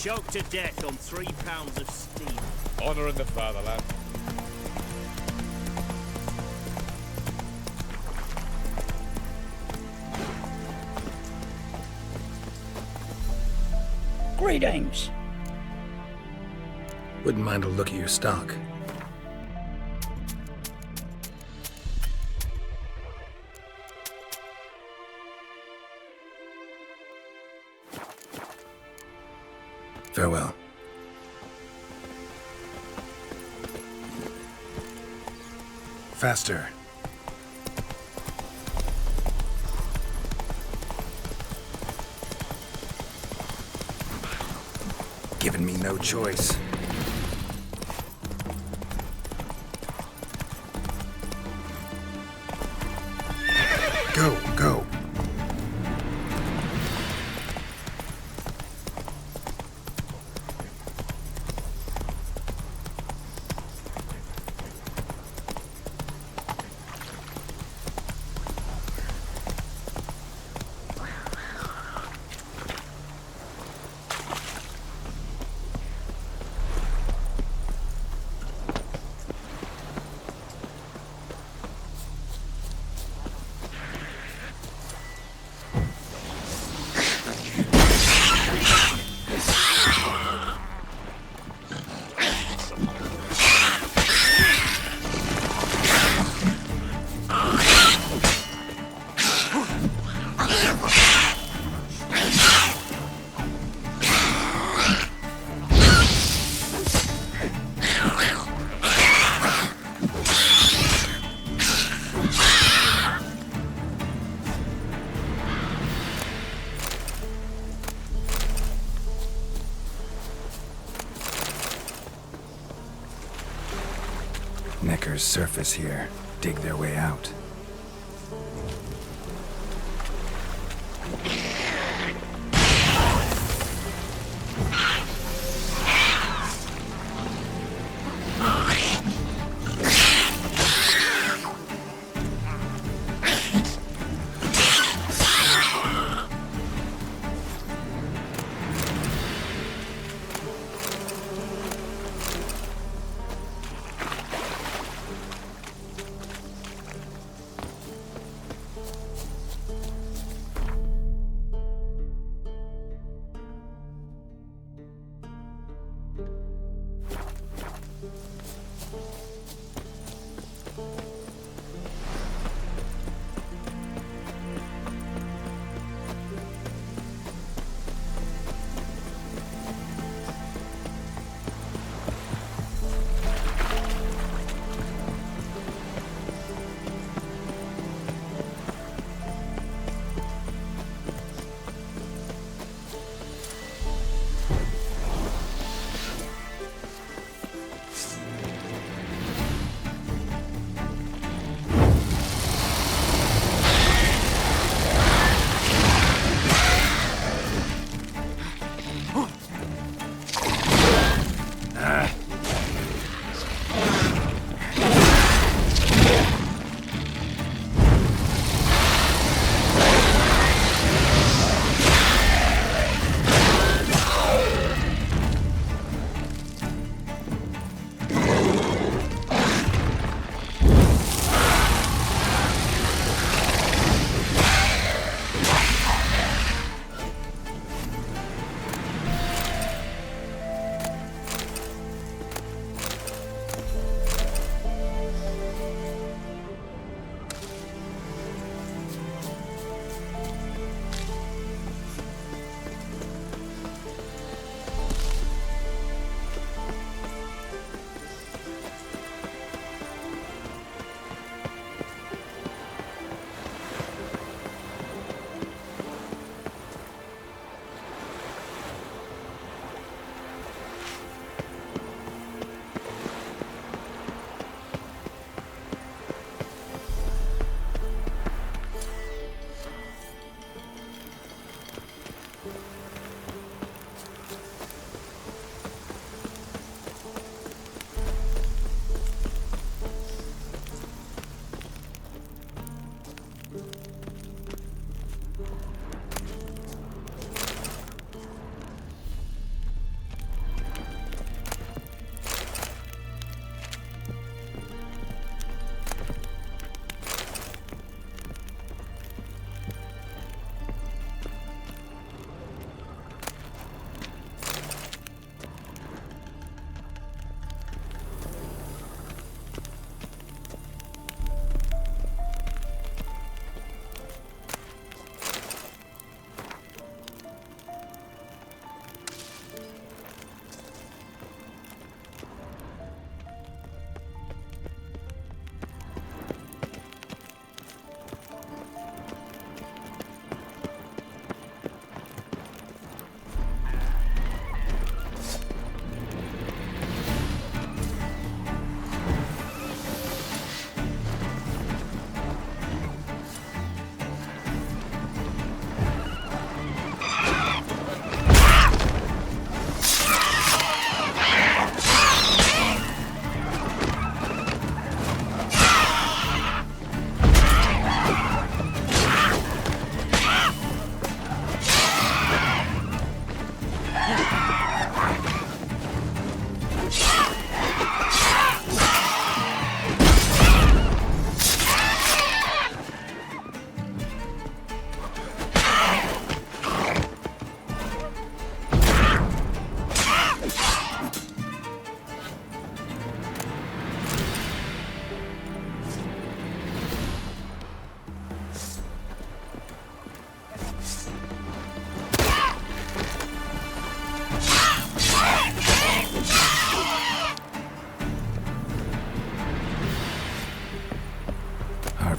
Speaker 2: choked to death on 3 pounds of steam.
Speaker 10: Honouring the fatherland.
Speaker 19: Greetings.
Speaker 4: Wouldn't mind a look at your stock. Farewell. Faster. Giving me no choice. Go, go. Neckers surface here, dig their way out.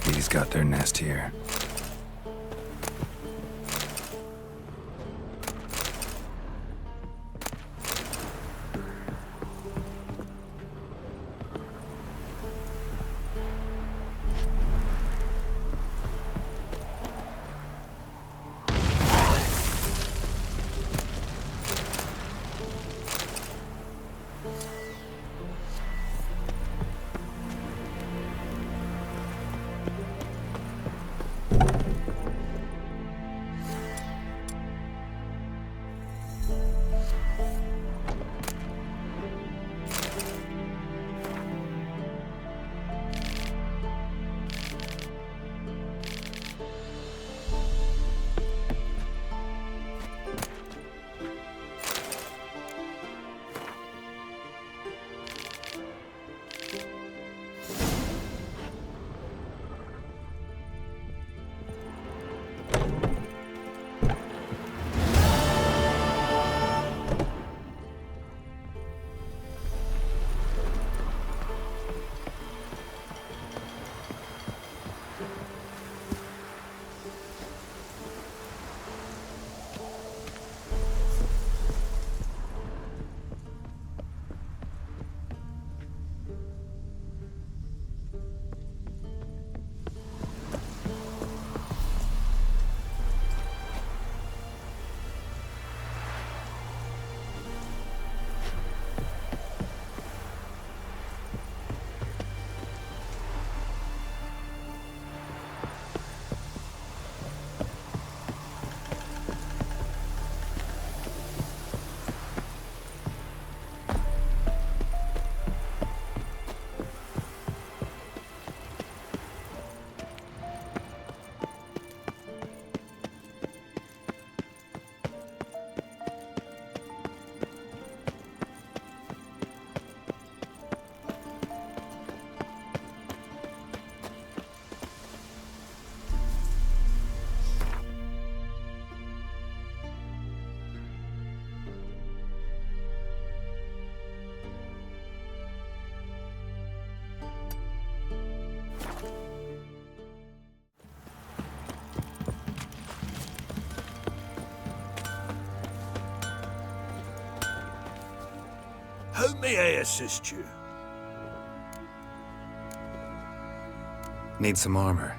Speaker 4: Harpies got their nest here.
Speaker 6: How may I assist you?
Speaker 4: Need some armor.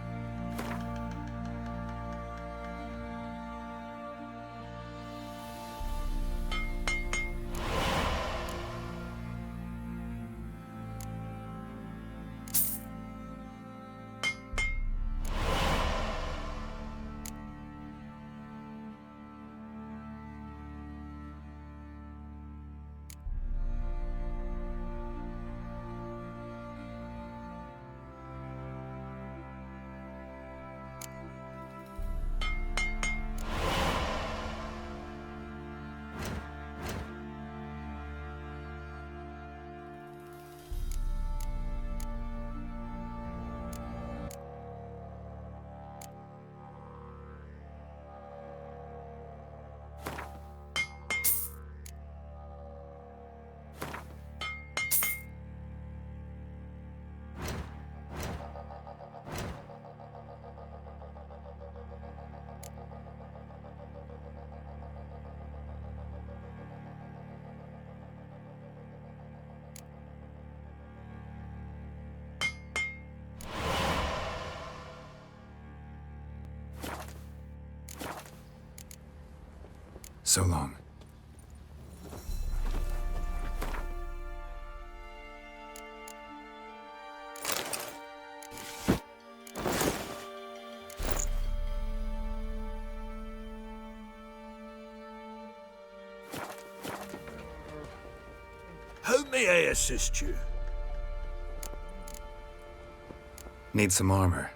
Speaker 4: So long.
Speaker 6: How may I assist you?
Speaker 4: Need some armor.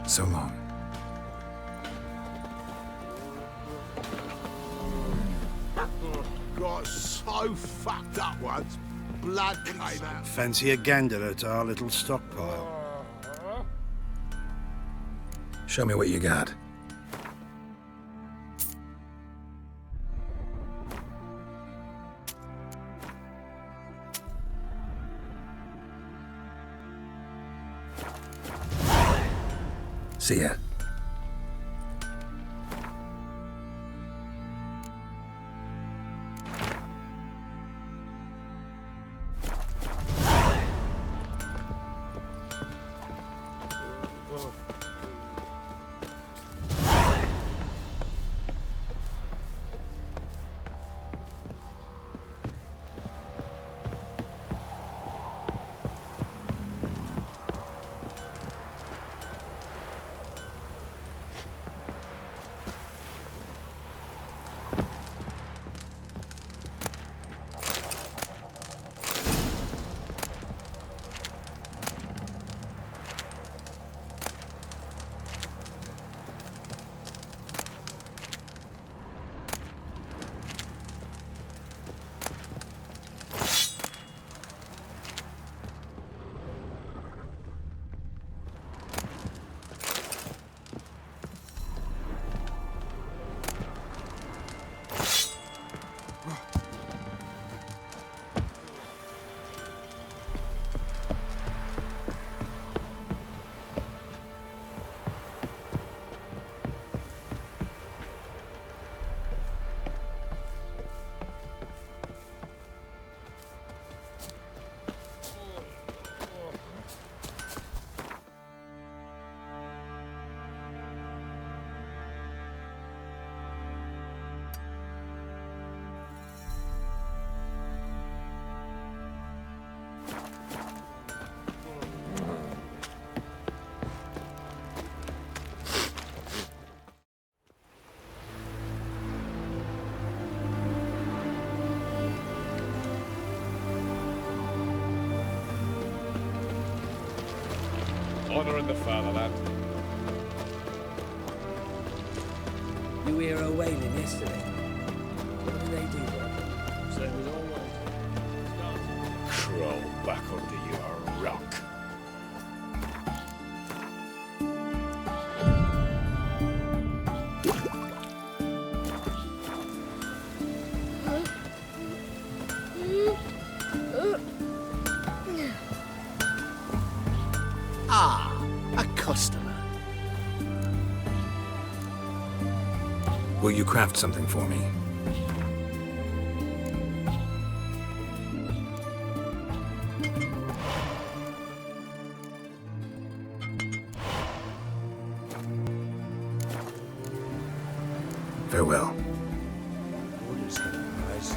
Speaker 4: So long.
Speaker 6: I fucked up once. Blood came out.
Speaker 3: Fancy a gander at our little stockpile.
Speaker 4: Show me what you got. See ya.
Speaker 19: Honor in the fatherland.
Speaker 7: You hear her wailing yesterday? What do they do, bro?
Speaker 19: Same as always. Crawl back under your rock.
Speaker 11: A customer.
Speaker 4: Will you craft something for me? Farewell.
Speaker 7: Orders can rise.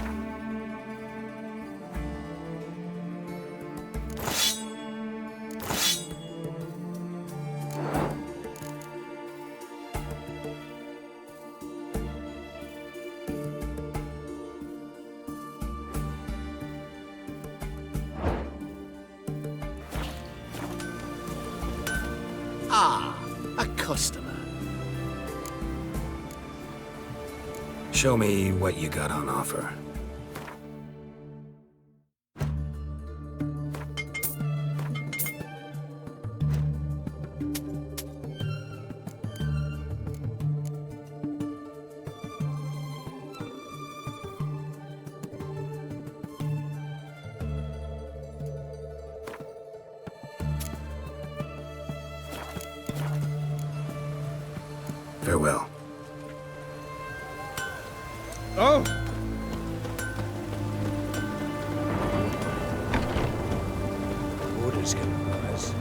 Speaker 11: A customer.
Speaker 4: Show me what you got on offer. Farewell.
Speaker 1: Oh!
Speaker 7: Orders can rise.